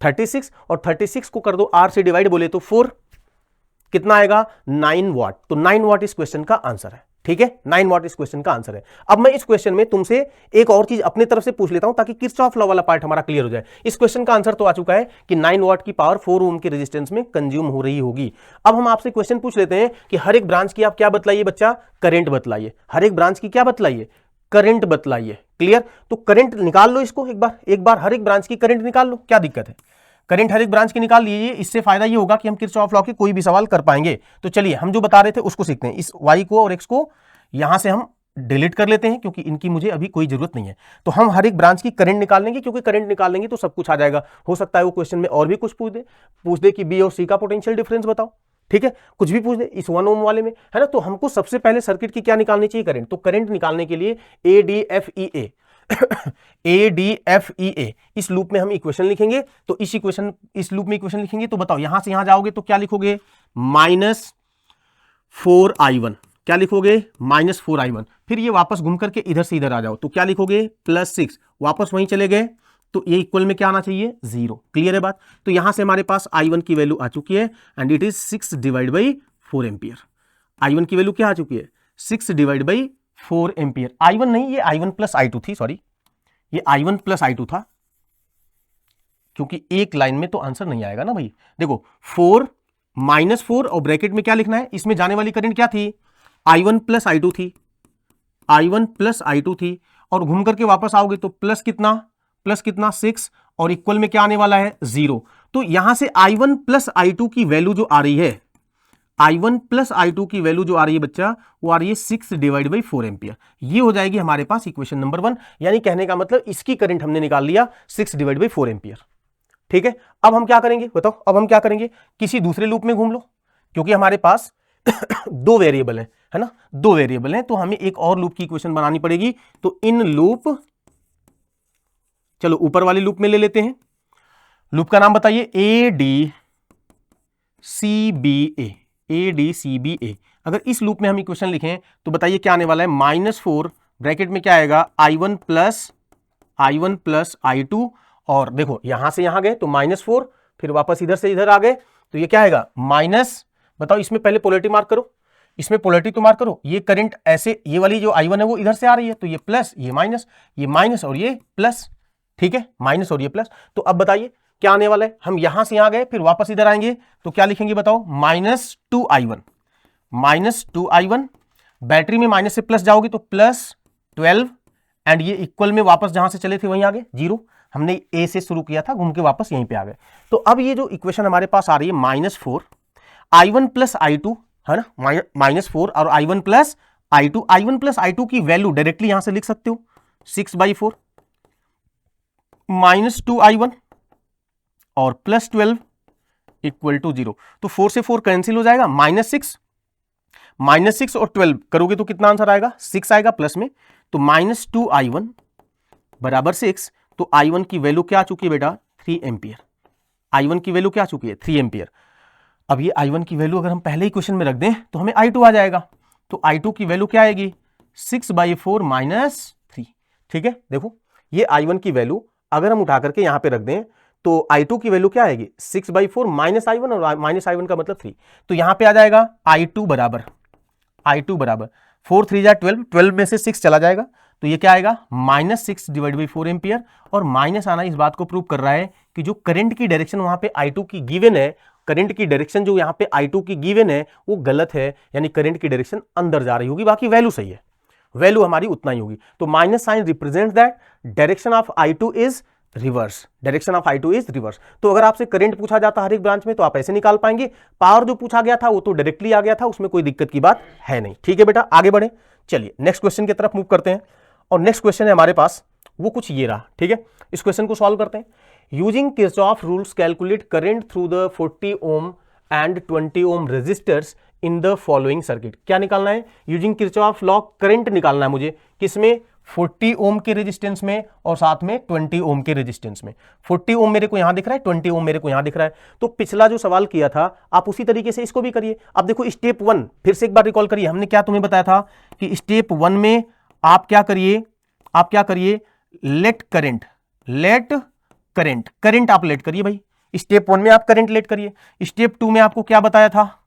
36, और 36 को कर दो r से डिवाइड बोले तो 4, कितना आएगा? 9 वाट। तो 9 वाट इस क्वेश्चन का आंसर है, ठीक है, 9 वाट इस क्वेश्चन का आंसर है। अब मैं इस क्वेश्चन में तुमसे एक और चीज अपने तरफ से पूछ लेता हूं ताकि किरचॉफ लॉ वाला पार्ट हमारा क्लियर हो जाए। इस क्वेश्चन का आंसर तो आ चुका है कि 9 वाट की पावर 4 ओम के रेजिस्टेंस में कंज्यूम हो रही होगी। अब हम आपसे क्वेश्चन पूछ लेते हैं कि हर एक ब्रांच की आप क्या बतलाइए बच्चा? करंट बतलाइए। हर एक ब्रांच की क्या बतलाइए? करंट बतलाइए। क्लियर? तो करंट निकाल लो इसको, एक बार हर एक ब्रांच की करंट निकाल लो, क्या दिक्कत है? करंट हर एक ब्रांच की निकाल लीजिए, इससे फायदा ये होगा कि हम किरचॉफ लॉ के कोई भी सवाल कर पाएंगे। तो चलिए हम जो बता रहे थे उसको सीखते हैं। इस y को और x को यहां से हम डिलीट कर लेते हैं क्योंकि इनकी मुझे अभी कोई जरूरत नहीं है। तो हम हर एक ब्रांच की करंट निकाल लेंगे, क्योंकि करंट निकाल लेंगे तो सब कुछ आ जाएगा। हो सकता है वो क्वेश्चन में और भी कुछ पूछ दे कि बी और सी का पोटेंशियल डिफरेंस बताओ, ठीक है, कुछ भी पूछ दे इस 1 ओम वाले में, है ना। तो हमको सबसे पहले सर्किट की क्या निकालनी चाहिए? करंट। तो करंट निकालने के लिए ADFEA ADFEA इस लूप में हम इक्वेशन लिखेंगे। तो इस लूप में इक्वेशन लिखेंगे तो बताओ यहां से यहां जाओगे तो क्या लिखोगे? -4i1। क्या लिखोगे? -4i1। फिर ये वापस घूम करके इधर से इधर आ जाओ तो क्या लिखोगे? +6। वापस वहीं चले गए तो ये इक्वल में क्या आना चाहिए? 0। क्लियर है बात? तो यहां से हमारे पास i1 की वैल्यू आ चुकी है and it is 6 divide by 4 ampere. i1 की वैल्यू क्या आ चुकी है? 6 डिवाइड बाई 4 एम्पियर। i1 नहीं, ये i1 प्लस i2 थी, सॉरी, ये i1 प्लस i2 था, क्योंकि एक लाइन में तो आंसर नहीं आएगा ना भाई। देखो 4 -4 और ब्रैकेट में क्या लिखना है? इसमें जाने वाली करंट क्या थी? i1 प्लस i2 थी, i1 प्लस i2 थी, और घूम करके वापस आओगे तो प्लस कितना 6, और इक्वल में क्या आने वाला है? 0। तो यहां से i1 प्लस i2 की वैल्यू जो आ रही है, i1 प्लस i2 की वैल्यू जो आ रही है बच्चा, वो आ रही है 6 डिवाइड बाई 4 एम्पियर। ये हो जाएगी हमारे पास इक्वेशन नंबर 1। यानी कहने का मतलब इसकी करंट हमने निकाल लिया 6 डिवाइड बाई 4 एम्पियर, ठीक है। अब हम क्या करेंगे बताओ? अब हम क्या करेंगे? किसी दूसरे लूप में घूम लो, क्योंकि हमारे पास 2 वेरिएबल है ना, 2 वेरिएबल हैं, तो हमें एक और लूप की इक्वेशन बनानी पड़ेगी। तो इन लूप, चलो ऊपर वाले लूप में ले लेते हैं। लूप का नाम बताइए, ADCBA। अगर इस लूप में हम इक्वेशन लिखें तो बताइए क्या आने वाला है? -4 ब्रैकेट में क्या आएगा? i1 प्लस i2, और देखो यहां से यहां गए तो -4, फिर वापस इधर से इधर आ गए तो ये क्या आएगा? माइनस, बताओ इसमें पहले पोलैरिटी मार्क करो, इसमें पोलैरिटी तो मार्क करो। ये करंट ऐसे, ये वाली जो i1 है वो इधर से आ रही है, तो ये प्लस, ये माइनस और ये प्लस, ठीक है, माइनस और ये प्लस। तो अब बताइए क्या आने वाला है, हम यहां से यहां गए फिर वापस इधर आएंगे तो क्या लिखेंगे बताओ, -2i1, बैटरी में माइनस से प्लस जाओगे तो +12 एंड ये इक्वल में वापस जहां से चले थे वहीं आ गए 0, हमने ए से शुरू किया था घूम के वापस यहीं पे आ गए। तो अब ये जो इक्वेशन हमारे पास आ रही है -4i1 + i2 है ना, -4 और i1 + i2 की वैल्यू डायरेक्टली यहां से लिख सकते हो 6/4 -2i1 और +12 = 0। तो 4 से 4 कैंसिल हो जाएगा, -6 और 12 करोगे तो कितना आंसर आएगा, 6 आएगा प्लस में। तो -2i1 = 6। तो i1 की वैल्यू क्या आ चुकी है बेटा, 3 एम्पियर। i1 की वैल्यू क्या आ चुकी है, 3 एम्पियर। अब ये i1 की वैल्यू अगर हम पहले ही क्वेश्चन में रख दें तो हमें i2 आ जाएगा। तो i2 की वैल्यू क्या आएगी, 6/4 -3। ठीक है, देखो ये i1 की वैल्यू अगर हम उठा करके यहां पे रख दें तो i2 की वैल्यू क्या आएगी, 6/4 -i1 और -i1 का मतलब 3। तो यहां पे आ जाएगा i2 बराबर 4 3 जा 12, 12 में से 6 चला जाएगा तो ये क्या आएगा, -6/4 एम्पियर। और माइनस आना इस बात को प्रूव कर रहा है कि जो करंट की डायरेक्शन वहां पे i2 की गिवन है, करंट की डायरेक्शन जो यहां पे i2 की गिवन है वो गलत है, यानी करंट की डायरेक्शन अंदर जा रही होगी, बाकी वैल्यू सही है, वैल्यू हमारी उतना ही होगी। तो minus sign represent that direction of i2 is reverse, direction of i2 is reverse. तो अगर आपसे करंट पूछा जाता हर एक ब्रांच में तो आप ऐसे निकाल पाएंगे। पावर जो पूछा गया था वो तो डायरेक्टली आ गया था, उसमें कोई दिक्कत की बात है नहीं। ठीक है बेटा, आगे बढ़े, चलिए नेक्स्ट क्वेश्चन की तरफ मूव करते हैं। और नेक्स्ट क्वेश्चन है हमारे पास वो कुछ ये रहा। ठीक है, इस क्वेश्चन को सॉल्व करते हैं। Using Kirchhoff rules calculate current through the 40 ohm and 20 ohm resistors in the following circuit. क्या निकालना है, यूजिंग किरचॉफ लॉ करंट निकालना है मुझे, किसमें, 40 ओम के रेजिस्टेंस में और साथ में 20 ओम के रेजिस्टेंस में। 40 ओम मेरे को यहां दिख रहा है, 20 ओम मेरे को यहां दिख रहा है। तो पिछला जो सवाल किया था आप उसी तरीके से इसको भी करिए। अब देखो स्टेप 1 फिर से एक बार रिकॉल करिए, हमने क्या तुम्हें बताया था कि स्टेप 1 में आप क्या करिए, लेट करंट आप लेट करिए भाई। स्टेप 1 में आप करंट लेट करिए। स्टेप 2 में आपको क्या बताया था,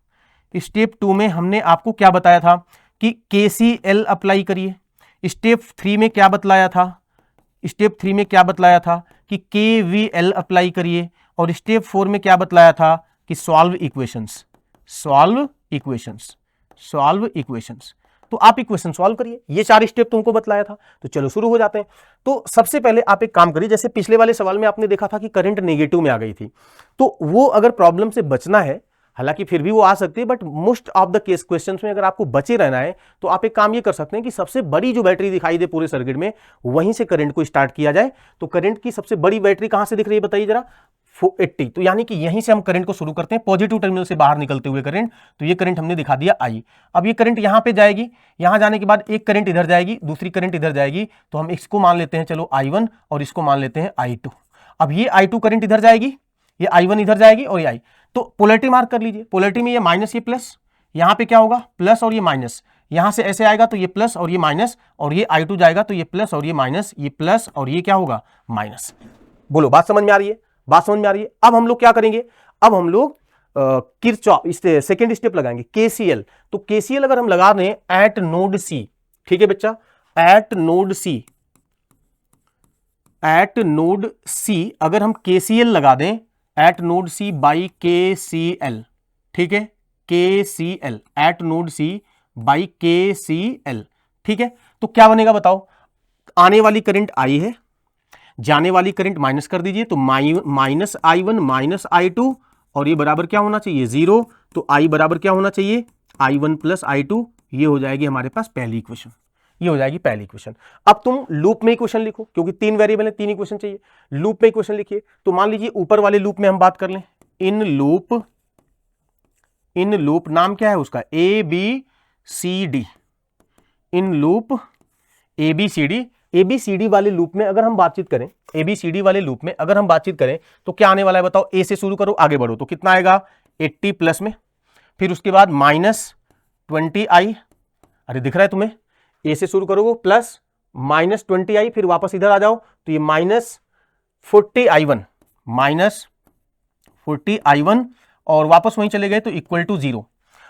स्टेप 2 में हमने आपको क्या बताया था कि केसीएल अप्लाई करिए। स्टेप 3 में क्या बतलाया था, स्टेप 3 में क्या बतलाया था कि केवीएल अप्लाई करिए। और स्टेप 4 में क्या बतलाया था कि सॉल्व इक्वेशंस। तो आप इक्वेशन सॉल्व करिए, ये 4 स्टेप तुमको बतलाया था। तो चलो शुरू हो जाते हैं। तो सबसे पहले आप एक काम करिए, जैसे पिछले वाले सवाल में आपने देखा था कि करंट नेगेटिव में आ गई थी, तो वो अगर प्रॉब्लम से बचना है, हालांकि फिर भी वो आ सकती है, but most of the case questions में अगर आपको बचे रहना है तो आप एक काम ये कर सकते हैं कि सबसे बड़ी जो बैटरी दिखाई दे पूरे सर्किट में वहीं से करंट को स्टार्ट किया जाए। तो करंट की सबसे बड़ी बैटरी कहां से दिख रही है बताइए जरा, 80। तो यानी कि यहीं से हम करंट को शुरू करते हैं, पॉजिटिव टर्मिनल से बाहर निकलते हुए करंट। तो ये करंट हमने दिखा दिया I। अब ये करंट यहां पे जाएगी, यहां जाने के बाद एक करंट इधर जाएगी, दूसरी करंट इधर जाएगी, तो हम इसको मान लेते हैं चलो I1 और इसको मान लेते हैं I2। अब ये I2 करंट इधर जाएगी, ये I1 इधर जाएगी और ये I। तो पोलैरिटी मार्क कर लीजिए, पोलैरिटी में ये माइनस ये प्लस, यहां पे क्या होगा प्लस और ये माइनस, यहां से ऐसे आएगा तो ये प्लस और ये माइनस, और ये I2 जाएगा तो ये प्लस और ये माइनस, ये प्लस और ये क्या होगा माइनस। बोलो बात समझ में आ रही है, बात समझ में आ रही है। अब हम लोग क्या करेंगे, अब हम लोग किरचॉफ सेकेंड स्टेप लगाएंगे केसीएल। तो केसीएल अगर हम लगा दें एट नोड सी, ठीक है बच्चा, एट नोड सी अगर हम केसीएल लगा दें, at node C by KCL, ठीक है, KCL at node C by KCL, ठीक है। तो क्या बनेगा बताओ, आने वाली करंट आई है, जाने वाली करंट माइनस कर दीजिए, तो माइनस I1 माइनस I2 और ये बराबर क्या होना चाहिए 0। तो I बराबर क्या होना चाहिए I1 प्लस I2। ये हो जाएगी हमारे पास पहली इक्वेशन, ये हो जाएगी पहली इक्वेशन। अब तुम लूप में इक्वेशन लिखो, क्योंकि 3 वेरिएबल है, 3 इक्वेशन चाहिए। लूप में इक्वेशन लिखिए। तो मान लीजिए ऊपर वाले लूप में हम बात कर लें, इन लूप नाम क्या है उसका ABCD, in loop ABCD। ABCD वाले लूप में अगर हम बातचीत करें, ABCD वाले लूप में अगर हम बातचीत करें तो क्या आने वाला है बताओ, A से शुरू करो आगे बढ़ो, तो कितना आएगा 80 प्लस में, फिर उसके बाद -20i, अरे दिख रहा है तुम्हें, A से शुरू करोगे प्लस -20i, फिर वापस इधर आ जाओ तो ये -40i1 और वापस वहीं चले गए तो इक्वल टू 0।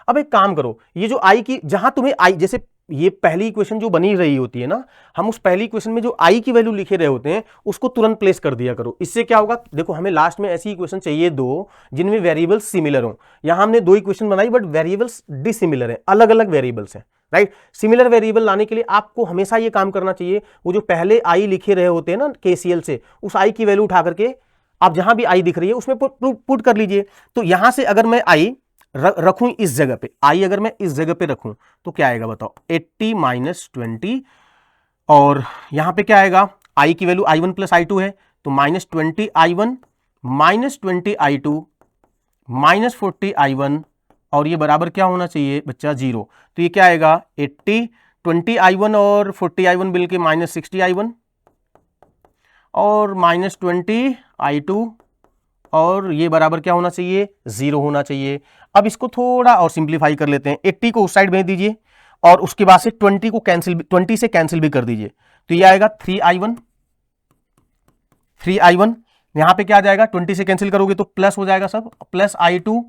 अब एक काम करो, ये जो i की, जहां तुम्हें i, जैसे ये पहली इक्वेशन जो बनी रही होती है ना, हम उस पहली इक्वेशन में जो आई की वैल्यू लिखे रहे होते हैं उसको तुरंत प्लेस कर दिया करो। इससे क्या होगा, देखो हमें लास्ट में ऐसी इक्वेशन चाहिए दो जिनमें वेरिएबल्स सिमिलर हो। यहां हमने दो इक्वेशन बनाई बट वेरिएबल्स डिसिमिलर है, अलग अलग वेरिएबल्स हैं, राइट। सिमिलर वेरिएबल लाने के लिए आपको हमेशा ये काम करना चाहिए, वो जो पहले आई लिखे रहे होते हैं ना केसीएल से, उस आई की वैल्यू उठा करके आप जहां भी आई दिख रही है उसमें पुट कर लीजिए। तो यहां से अगर मैं आई रखूं इस जगह पे, आई अगर मैं इस जगह पे रखूं तो क्या आएगा बताओ, 80 माइनस 20, और यहां पे क्या आएगा, आई की वैल्यू i1 प्लस i2 है, तो minus 20 i1 minus 20 i2 minus 40 i1, और ये बराबर क्या होना चाहिए बच्चा, 0। तो ये क्या आएगा, 80, 20 i1 और 40 i1 मिल के माइनस 60 i1 और माइनस 20 i2, और ये बराबर क्या होना चाहिए, 0 होना चाहिए। अब इसको थोड़ा और सिंप्लीफाई कर लेते हैं, 80 को उस साइड भेज दीजिए और उसके बाद से 20 को कैंसिल, 20 से कैंसिल भी कर दीजिए, तो ये आएगा 3i1, 3i1 यहां पे क्या आ जाएगा, 20 से कैंसिल करोगे तो प्लस हो जाएगा सब, प्लस i2,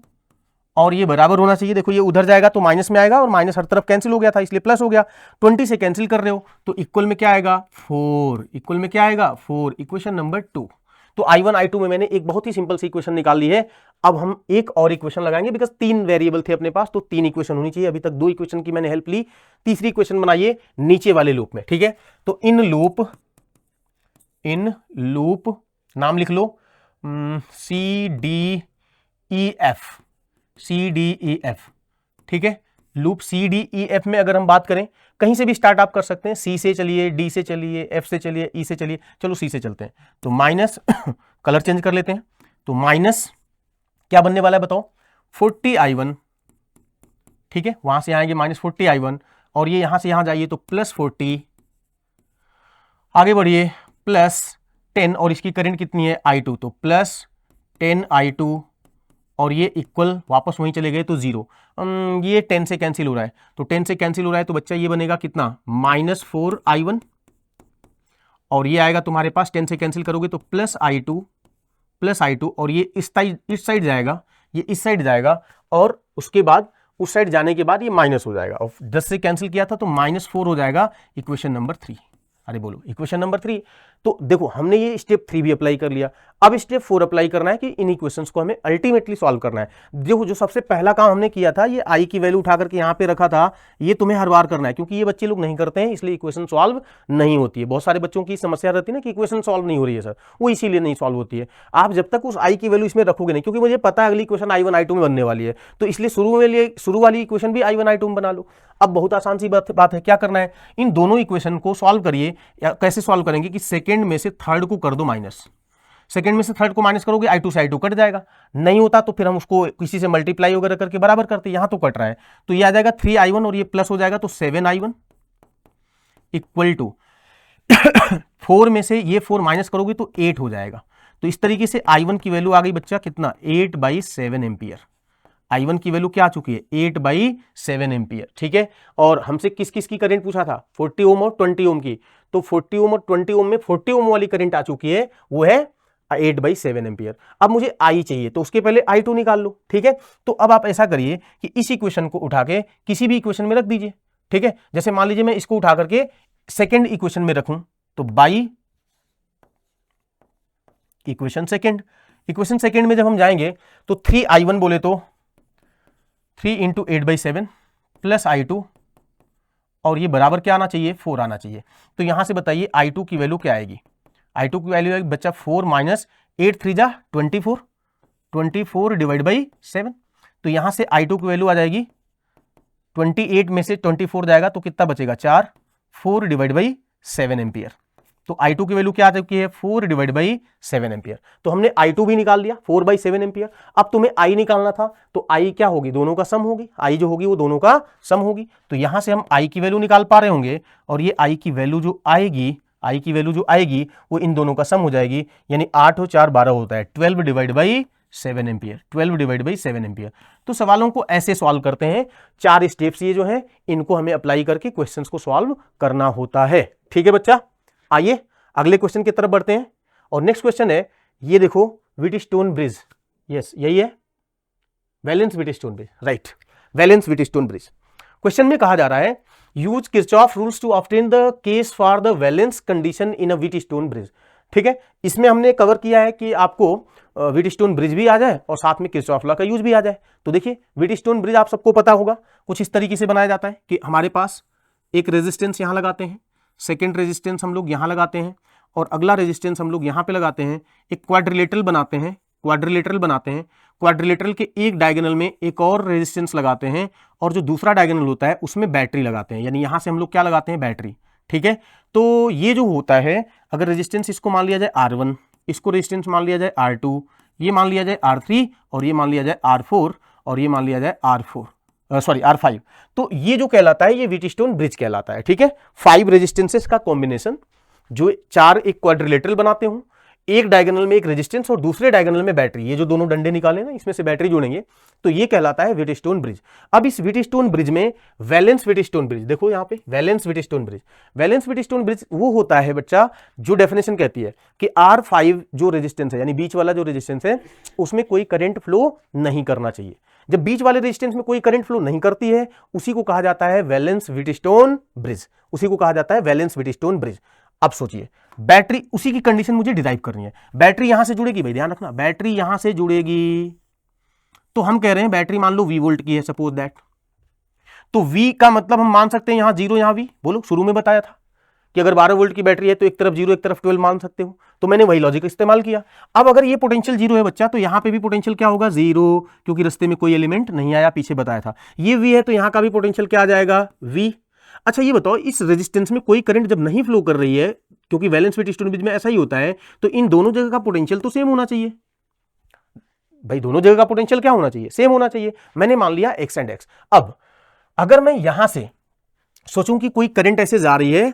और ये बराबर होना चाहिए, देखो ये उधर जाएगा तो माइनस में आएगा और माइनस हर तरफ कैंसिल हो गया था इसलिए प्लस हो गया, 20 से कैंसिल कर रहे हो तो इक्वल में क्या आएगा 4, इक्वल में क्या आएगा 4, इक्वेशन नंबर 2। तो i1 i2 में मैंने एक बहुत ही सिंपल सी इक्वेशन निकाल ली है। अब हम एक और इक्वेशन लगाएंगे, बिकॉज 3 वेरिएबल थे अपने पास तो 3 इक्वेशन होनी चाहिए। अभी तक 2 इक्वेशन की मैंने हेल्प ली, तीसरी इक्वेशन बनाइए नीचे वाले लूप में, ठीक है। तो इन लूप नाम लिख लो CDEF, ठीक है। लूप CDEF में अगर हम बात करें, कहीं से भी स्टार्ट आप कर सकते हैं, C से चलिए, D से चलिए, F से चलिए, E से चलिए, चलो C से चलते हैं। तो माइनस कलर चेंज कर लेते हैं, तो माइनस क्या बनने वाला है बताओ, 40i1, ठीक है, वहां से आएंगे माइनस 40i1, और ये यहां से यहां जाइए तो प्लस 40, आगे बढ़िए प्लस 10, और इसकी करंट कितनी है i2, तो प्लस 10i2, और ये इक्वल वापस वहीं चले गए तो 0। ये 10 से कैंसिल हो रहा है, तो 10 से कैंसिल हो रहा है तो बच्चा ये बनेगा कितना, माइनस 4i1, और ये आएगा तुम्हारे पास 10 से कैंसिल करोगे तो प्लस i2, और ये इस साइड जाएगा, ये इस साइड जाएगा, और उसके बाद उस साइड जाने के बाद ये माइनस हो जाएगा, और 10 से कैंसिल किया था तो माइनस 4 हो जाएगा, इक्वेशन नंबर 3। अरे बोलो इक्वेशन नंबर 3। तो देखो हमने ये स्टेप 3 भी अप्लाई कर लिया, अब स्टेप 4 अप्लाई करना है कि इन इक्वेशंस को हमें अल्टीमेटली सॉल्व करना है। देखो जो सबसे पहला काम हमने किया था, ये आई की वैल्यू उठा करके यहां पे रखा था, ये तुम्हें हर बार करना है, क्योंकि ये बच्चे लोग नहीं करते हैं इसलिए इक्वेशन सॉल्व नहीं होती है। बहुत सारे बच्चों की समस्या रहती है ना कि इक्वेशन सॉल्व नहीं हो रही है सर, वो इसीलिए नहीं सॉल्व होती है। आप जब तक उस आई की वैल्यू इसमें रखोगे नहीं, क्योंकि मुझे पता है अगली इक्वेशन i1 i2 में बनने वाली है, तो इसलिए शुरू वाली इक्वेशन भी i1 i2 में बना लो। अब बहुत आसान सी बात है, क्या करना है, इन दोनों इक्वेशन को सॉल्व करिए। या कैसे सॉल्व करेंगे कि सेकंड में से थर्ड को कर दो माइनस, सेकंड में से थर्ड को माइनस करोगे i2 से i2 कट जाएगा, नहीं होता तो फिर हम उसको किसी से मल्टीप्लाई वगैरह करके बराबर करते, यहां तो कट रहा है, तो ये आ जाएगा 3i1 और ये प्लस हो जाएगा तो 7i1 इक्वल टू 4 में से ये 4 माइनस करोगे तो 8 हो जाएगा। तो इस तरीके से i1 की वैल्यू आ गई बच्चा कितना, 8/7 एम्पियर। i1 की वैल्यू क्या आ चुकी है, 8/7 एम्पियर, ठीक है। और हमसे किस किस की करंट पूछा था, 40 ओम और 20 ओम की, तो 40 ओम और 20 ओम में 40 ओम वाली करंट आ चुकी है, वो है 8/7 एम्पियर। अब मुझे आई चाहिए तो उसके पहले i2 निकाल लो, ठीक है। तो अब आप ऐसा करिए कि इस इक्वेशन को उठा के किसी भी इक्वेशन में रख दीजिए, ठीक है। जैसे मान लीजिए मैं इसको उठा करके सेकेंड इक्वेशन में रखूं, तो बाई इक्वेशन सेकेंड में जब हम जाएंगे तो 3i1 बोले तो 3 इंटू 8/7 प्लस i2, और ये बराबर क्या आना चाहिए, 4 आना चाहिए। तो यहां से बताइए i2 की वैल्यू क्या आएगी, i2 की वैल्यू आएगी बच्चा 4 माइनस 8 3 जा 24 डिवाइड बाई 7। तो यहां से i2 की वैल्यू आ जाएगी 28 में से 24 जाएगा तो कितना बचेगा 4, 4 डिवाइड बाई 7 एम्पियर। तो i2 की वैल्यू क्या आ चुकी है, 4 डिवाइड बाई 7 एम्पियर। तो हमने i2 भी निकाल लिया 4/7 एम्पियर। अब तुम्हें i निकालना था, तो i क्या होगी, दोनों का सम होगी, i जो होगी वो दोनों का सम होगी। तो यहां से हम i की वैल्यू निकाल पा रहे होंगे, और ये i की वैल्यू जो आएगी वो इन दोनों का सम हो जाएगी, यानी 8 और 4 12 होता है, 12 divide by 7 ampere, 12 divide by 7 ampere. तो सवालों को ऐसे सॉल्व करते हैं, 4 स्टेप्स ये जो है इनको हमें अप्लाई करके क्वेश्चंस को सॉल्व करना होता है, ठीक है बच्चा। आइए अगले क्वेश्चन की तरफ बढ़ते हैं, और नेक्स्ट क्वेश्चन है ये देखो, व्हीटस्टोन ब्रिज, यस यही है, balance Wheatstone bridge, right, balance Wheatstone bridge. Question में कहा जा रहा है use Kirchhoff rules to obtain the case for the balance condition in a Wheatstone bridge. ठीक है, इसमें हमने कवर किया है कि आपको व्हीटस्टोन ब्रिज भी आ जाए और साथ में किरचॉफ लॉ का यूज भी आ जाए। तो देखिए व्हीटस्टोन ब्रिज आप सबको पता होगा कुछ इस तरीके से बनाया जाता है कि हमारे पास एक रेजिस्टेंस यहां लगाते हैं, सेकेंड रेजिस्टेंस हम लोग यहां लगाते हैं और अगला रेजिस्टेंस हम लोग यहां पे लगाते हैं। एक क्वाड्रिलेटरल बनाते हैं, क्वाड्रिलेटरल के एक डायगोनल में एक और रेजिस्टेंस लगाते हैं और जो दूसरा डायगोनल होता है उसमें बैटरी लगाते हैं, यानी यहां से हम लोग क्या लगाते हैं, बैटरी। ठीक है, तो ये जो होता है अगर रेजिस्टेंस इसको मान लिया जाए R1, इसको रेजिस्टेंस मान लिया जाए R2, ये मान लिया जाए R3 और ये मान लिया जाए R4 और ये मान लिया जाए R5, तो ये जो कहलाता है ये व्हीटस्टोन ब्रिज कहलाता है। ठीक है, 5 रेजिस्टेंसेस का कॉम्बिनेशन जो 4 एक क्वाड्रिलेटरल बनाते हो, एक डायगोनल में एक रेजिस्टेंस और दूसरे डायगोनल में बैटरी, ये जो दोनों डंडे निकाले ना इसमें से बैटरी जोड़ेंगे, तो ये कहलाता है व्हीटस्टोन ब्रिज। अब इस व्हीटस्टोन ब्रिज में वैलेंस व्हीटस्टोन ब्रिज, देखो यहाँ पे वैलेंस व्हीटस्टोन ब्रिज वो होता है बच्चा जो डेफिनेशन कहती है कि R5 जो रेजिस्टेंस है, यानी बीच वाला जो रेजिस्टेंस है उसमें कोई करंट फ्लो नहीं करना चाहिए। जब बीच वाले रेजिस्टेंस में कोई करंट फ्लो नहीं करती है उसी को कहा जाता है वैलेंस व्हीटस्टोन ब्रिज, अब सोचिए बैटरी, उसी की कंडीशन मुझे डिराइव करनी है। बैटरी यहां से जुड़ेगी, भाई ध्यान रखना, बैटरी यहां से जुड़ेगी, तो हम कह रहे हैं बैटरी मान लो V वोल्ट की है, सपोज दैट, तो V का मतलब हम मान सकते हैं यहां 0 यहां V, बोलो शुरू में बताया था कि अगर 12 वोल्ट की बैटरी है तो एक तरफ 0 एक तरफ 12 मान सकते हो, तो मैंने वही लॉजिक इस्तेमाल किया। अब अगर ये पोटेंशियल 0 है बच्चा तो यहां पे भी पोटेंशियल क्या होगा, 0, क्योंकि रास्ते में कोई एलिमेंट नहीं आया, पीछे बताया था। ये V है तो यहां का भी पोटेंशियल क्या आ जाएगा, V। अच्छा ये बताओ इस रेजिस्टेंस में कोई करंट जब नहीं फ्लो कर रही है, क्योंकि वैलेंस व्हीटस्टोन ब्रिज में ऐसा ही होता है, तो इन दोनों जगह का पोटेंशियल तो सेम होना चाहिए भाई, दोनों जगह का पोटेंशियल क्या होना चाहिए, सेम होना चाहिए। मैंने मान लिया x एंड x। अब अगर मैं यहां से सोचूं कि कोई करंट ऐसे जा रही है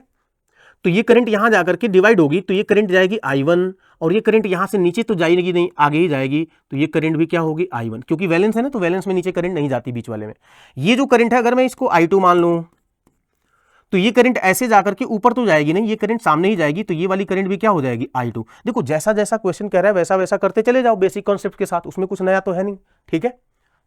तो ये करंट यहां जाकर के डिवाइड होगी, तो ये करंट जाएगी I1 और ये करंट यहां से नीचे तो जाएगी नहीं, आगे ही जाएगी, तो ये करंट भी क्या होगी I1, क्योंकि वैलेंस है ना, तो वैलेंस में नीचे करंट नहीं जाती बीच वाले में। ये जो करंट है अगर मैं इसको I2 मान लूं तो ये करंट ऐसे जाकर के ऊपर तो जाएगी नहीं, ये करंट सामने ही जाएगी, तो ये वाली करंट भी क्या हो जाएगी I2। देखो जैसा जैसा क्वेश्चन कह रहा है वैसा वैसा करते चले जाओ बेसिक कॉन्सेप्ट के साथ, उसमें कुछ नया तो है नहीं। ठीक है,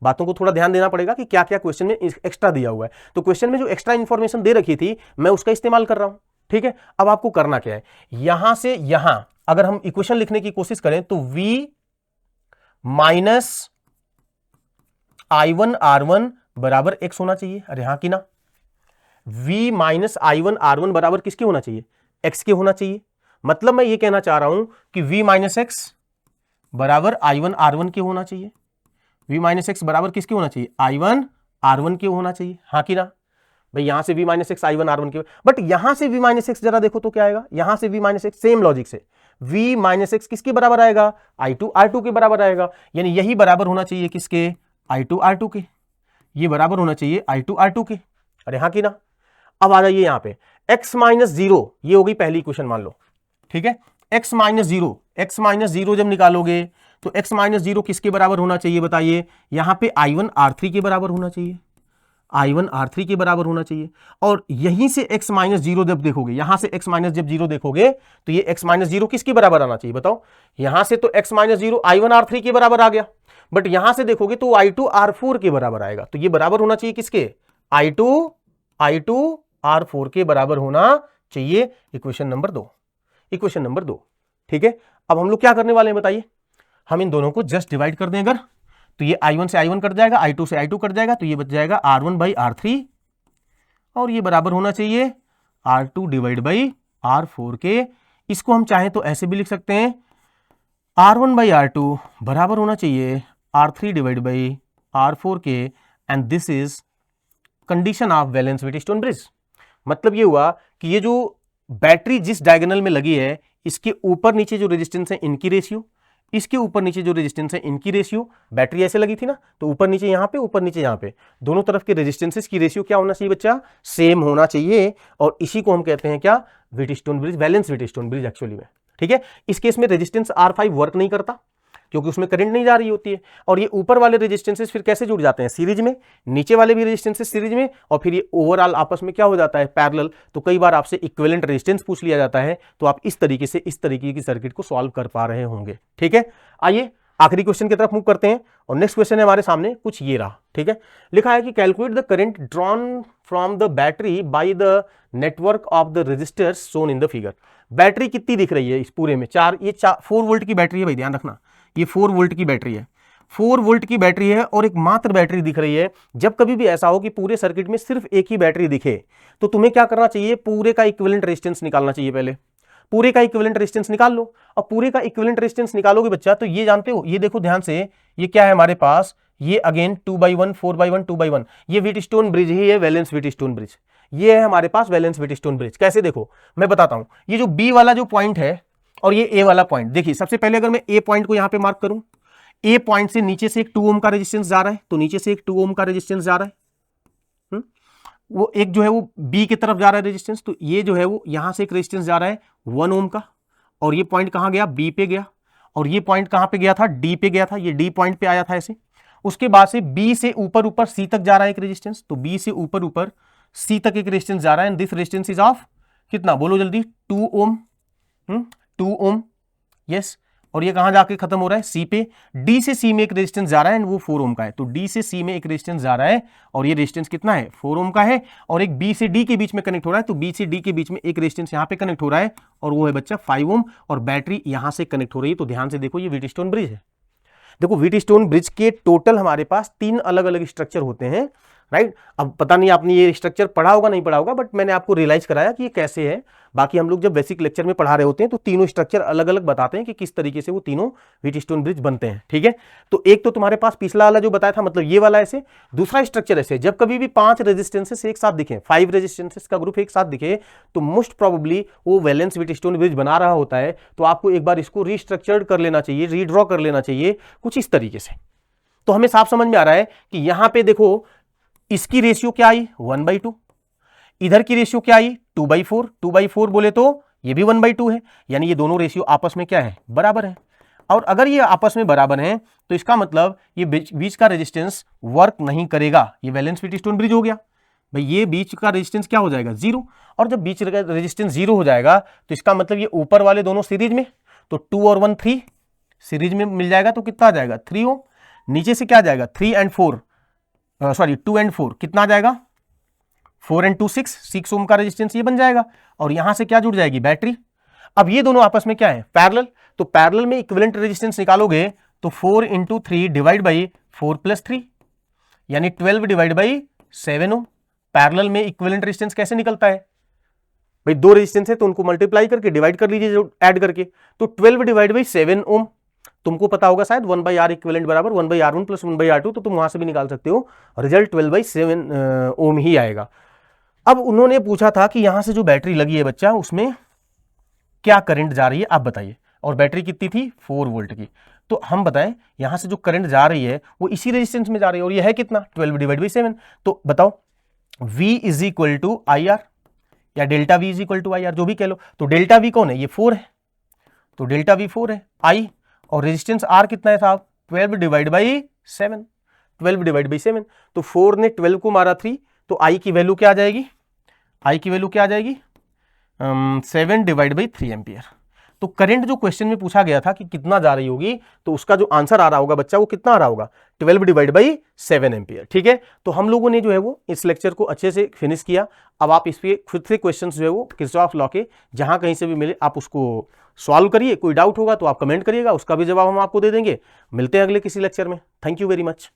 बातों को थोड़ा ध्यान देना पड़ेगा कि क्या क्या क्वेश्चन में एक्स्ट्रा दिया हुआ है, तो क्वेश्चन में जो एक्स्ट्रा इंफॉर्मेशन दे रखी थी मैं उसका इस्तेमाल कर रहा हूं। ठीक है, अब आपको करना क्या है, यहां से यहां अगर हम इक्वेशन लिखने की कोशिश करें तो V माइनस I1 R1 बराबर x होना चाहिए। अरे हाँ कि ना, V माइनस I1 R1 बराबर किसके होना चाहिए, x के होना चाहिए। मतलब मैं ये कहना चाह रहा हूं कि V माइनस एक्स बराबर I1 R1 के होना चाहिए, V माइनस एक्स बराबर किसके होना चाहिए, I1 R1 के होना चाहिए। हाँ कि ना भाई, यहां से V minus x I1 R1 के, बट यहां से V माइनस एक्स जरा देखो तो क्या आएगा, यहां से V minus x same logic से V माइनस एक्स किसके बराबर आएगा, I2 R2 के बराबर आएगा, यानी यही बराबर होना चाहिए किसके, I2 R2 के, ये बराबर होना चाहिए I2 R2 के। अरे हाँ कि ना, अब आ जाइए यहां पे x माइनस 0, ये हो गई पहली इक्वेशन मान लो। ठीक है, x माइनस 0 जब निकालोगे तो x माइनस 0 किसके बराबर होना चाहिए बताइए, यहां पे I1 R3 के बराबर होना चाहिए, I1 R3 के बराबर होना चाहिए। और यहीं से x माइनस 0 जब देखोगे, यहां से x माइनस जब 0 देखोगे तो ये x माइनस 0 किसके बराबर आना चाहिए बताओ, यहां से तो x माइनस 0 I1 R3 के बराबर आ गया, बट यहां से देखोगे तो I2 R4 के बराबर आएगा, तो ये बराबर होना चाहिए किसके, I2 R4 के बराबर होना चाहिए। Equation number 2। ठीक है, अब हम लोग क्या करने वाले हैं बताइए, हम इन दोनों को जस्ट डिवाइड कर दें अगर, तो ये I1 से I1 कट जाएगा, I2 से I2 कट जाएगा, तो ये बच जाएगा R1 बाई R3 और ये बराबर होना चाहिए R2 डिवाइड बाई R4 के। इसको हम चाहें तो ऐसे भी लिख सकते हैं, R1 बाई R2 बराबर होना चाहिए R3 डिवाइड बाई R4 के, and this is condition of valence Wheatstone bridge. मतलब ये हुआ कि ये जो बैटरी जिस डायगोनल में लगी है इसके ऊपर नीचे जो रेजिस्टेंस है इनकी रेशियो, इसके ऊपर नीचे जो रेजिस्टेंस है इनकी रेशियो, बैटरी ऐसे लगी थी ना, तो ऊपर नीचे यहां पे, ऊपर नीचे यहां पे, दोनों तरफ के रेजिस्टेंसेस की रेशियो क्या होना चाहिए बच्चा, सेम होना चाहिए। और इसी को हम कहते हैं क्या, Wheatstone bridge, valence Wheatstone bridge actually में। ठीक है, इस केस में रेजिस्टेंस R5 वर्क नहीं करता क्योंकि उसमें करंट नहीं जा रही होती है, और ये ऊपर वाले रेजिस्टेंसेस फिर कैसे जुड़ जाते हैं, सीरीज में, नीचे वाले भी रेजिस्टेंसेस सीरीज में, और फिर ये ओवरऑल आपस में क्या हो जाता है, पैरेलल। तो कई बार आपसे इक्विवेलेंट रेजिस्टेंस पूछ लिया जाता है, तो आप इस तरीके की सर्किट को सॉल्व कर पा रहे होंगे। ठीक है, आइए आखिरी क्वेश्चन की तरफ मूव करते हैं और नेक्स्ट क्वेश्चन है हमारे सामने कुछ ये रहा, ठीक है। लिखा है कि calculate the current drawn from the battery by the network of the resistors shown in the figure. Battery कितनी दिख रही है इस पूरे में? 4 वोल्ट की बैटरी है भाई, ध्यान रखना, ये 4 वोल्ट की बैटरी है, 4 वोल्ट की बैटरी है और एक मात्र बैटरी दिख रही है। जब कभी भी ऐसा हो कि पूरे सर्किट में सिर्फ एक ही बैटरी दिखे तो तुम्हें क्या करना चाहिए? पूरे का इक्विवेलेंट रेजिस्टेंस निकालना चाहिए। पहले पूरे का इक्विवेलेंट रेजिस्टेंस निकाल लो, और पूरे का इक्विवेलेंट रेजिस्टेंस निकालोगे बच्चा तो ये जानते हो, ये देखो ध्यान से, ये क्या है हमारे पास, ये अगेन 2/1 4/1 2/1, ये व्हीटस्टोन ब्रिज ही है, वैलेंस व्हीटस्टोन ब्रिज, ये है हमारे पास वैलेंस व्हीटस्टोन ब्रिज। कैसे देखो मैं बताता हूं, ये जो बी वाला जो पॉइंट है और ये ए वाला पॉइंट, देखिए सबसे पहले अगर मैं ए पॉइंट को यहां पे मार्क करूं, ए पॉइंट से नीचे से एक 2 ओम का रेजिस्टेंस जा रहा है, तो नीचे से एक 2 ओम का रेजिस्टेंस जा रहा है, वो एक जो है वो बी की तरफ जा रहा है रेजिस्टेंस, तो ये जो है वो यहां से एक रेजिस्टेंस जा रहा है 1 ओम का, और ये पॉइंट कहां गया? बी पे गया, और ये पॉइंट कहां पे गया था? डी पे गया था, ये डी पॉइंट पे आया था ऐसे। उसके बाद से बी से ऊपर ऊपर सी तक जा रहा है एक रेजिस्टेंस, तो बी से ऊपर ऊपर सी तक एक रेजिस्टेंस जा रहा है, and this resistance is of कितना? बोलो जल्दी, 2 ओम, 2 ओम, यस। और ये कहां जाके खत्म हो रहा है? सी पे। डी से सी में एक रेजिस्टेंस जा रहा है एंड वो 4 ओम का है, तो डी से सी में एक रेजिस्टेंस जा रहा है और ये रेजिस्टेंस कितना है? 4 ओम का है, और एक बी से डी के बीच में कनेक्ट हो रहा है, तो बी से डी के बीच में एक रेजिस्टेंस यहां पे कनेक्ट हो रहा है और वो है बच्चा 5 ओम, और बैटरी यहां से कनेक्ट हो रही है। तो ध्यान से देखो, ये व्हीटस्टोन ब्रिज है। देखो व्हीटस्टोन ब्रिज के टोटल हमारे पास 3 अलग अलग स्ट्रक्चर होते हैं, राइट। अब पता नहीं आपने ये स्ट्रक्चर पढ़ा होगा नहीं पढ़ा होगा, बट मैंने आपको रियलाइज कराया कि ये कैसे है। बाकी हम लोग जब बेसिक लेक्चर में पढ़ा रहे होते हैं तो तीनों स्ट्रक्चर अलग अलग बताते हैं कि किस तरीके से वो तीनों व्हीटस्टोन ब्रिज बनते हैं, ठीक है। तो एक तो तुम्हारे पास पिछला वाला जो बताया था, मतलब ये वाला ऐसे, दूसरा स्ट्रक्चर ऐसे, जब कभी भी 5 रेजिस्टेंसेस एक साथ दिखे, 5 रेजिस्टेंसेस का ग्रुप एक साथ दिखे, तो मोस्ट प्रोबेबली वो वैलेंस व्हीटस्टोन ब्रिज बना रहा होता है। तो आपको एक बार इसको रीस्ट्रक्चर्ड कर लेना चाहिए, रीड्रॉ कर लेना चाहिए कुछ इस तरीके से। तो हमें साफ समझ में आ रहा है कि यहां पे देखो इसकी रेशियो क्या आई? 1/2, इधर की रेशियो क्या आई? 2/4, 2/4 बोले तो ये भी 1/2 है, यानी ये दोनों रेशियो आपस में क्या है? बराबर है। और अगर ये आपस में बराबर हैं तो इसका मतलब ये बीच का रेजिस्टेंस वर्क नहीं करेगा, ये वैलेंस व्हीटस्टोन ब्रिज हो गया भाई। ये बीच का रेजिस्टेंस क्या हो जाएगा? 0, और जब बीच का रेजिस्टेंस 0 हो जाएगा तो इसका मतलब ये ऊपर वाले दोनों सीरीज में, तो 2 और 1 3 सीरीज में मिल जाएगा, तो कितना आ जाएगा? 3 ओम। नीचे से क्या आ जाएगा? 3 and 4 सॉरी 2 and 4 कितना आ जाएगा? 4 and 2 6 ओम का रेजिस्टेंस ये बन जाएगा, और यहां से क्या जुड़ जाएगी? बैटरी। अब ये दोनों आपस में क्या है? पैरेलल। तो पैरेलल में इक्विवेलेंट रेजिस्टेंस निकालोगे तो 4 into 3 डिवाइड बाई 4 + 3 यानी 12 डिवाइड बाई 7 ओम। पैरेलल में इक्विवेलेंट रेजिस्टेंस कैसे निकलता है भाई? 2 रेजिस्टेंस है तो उनको मल्टीप्लाई करके डिवाइड कर लीजिए ऐड करके, तो 12 डिवाइड बाई 7 ओम। तुमको पता होगा शायद 1/R इक्विवेलेंट बराबर 1/R1 + 1/R2, तो तुम वहां से भी निकाल सकते हो, रिजल्ट 12/7 ओम ही आएगा। अब उन्होंने पूछा था कि यहां से जो बैटरी लगी है बच्चा, उसमें क्या करंट जा रही है आप बताइए, और बैटरी कितनी थी? 4 वोल्ट की। तो हम बताएं यहां से जो करंट जा रही है वो इसी रेजिस्टेंस में जा रही है, और ये है कितना? 12 डिवाइड बाई 7। तो बताओ V = IR या डेल्टा V = IR, जो भी कह लो। तो डेल्टा V कौन है? ये 4 है, तो डेल्टा V 4 है, I, और रेजिस्टेंस R कितना है साहब? 12 डिवाइड बाई 7, 12 डिवाइड बाई 7। तो 4 ने 12 को मारा 3, तो I की वैल्यू क्या आ जाएगी? I की वैल्यू क्या आ जाएगी? 7 डिवाइड बाई 3 एम्पियर। तो करंट जो क्वेश्चन में पूछा गया था कि कितना जा रही होगी, तो उसका जो आंसर आ रहा होगा बच्चा वो कितना आ रहा होगा? 12 डिवाइड बाई 7 एम्पियर, ठीक है। तो हम लोगों ने जो है वो इस लेक्चर को अच्छे से फिनिश किया। अब आप इस पे खुद से क्वेश्चन जो है वो किरचॉफ लॉ के जहां कहीं से भी मिले आप उसको सॉल्व करिए। कोई डाउट होगा तो आप कमेंट करिएगा, उसका भी जवाब हम आपको दे देंगे। मिलते हैं अगले किसी लेक्चर में। Thank you very much.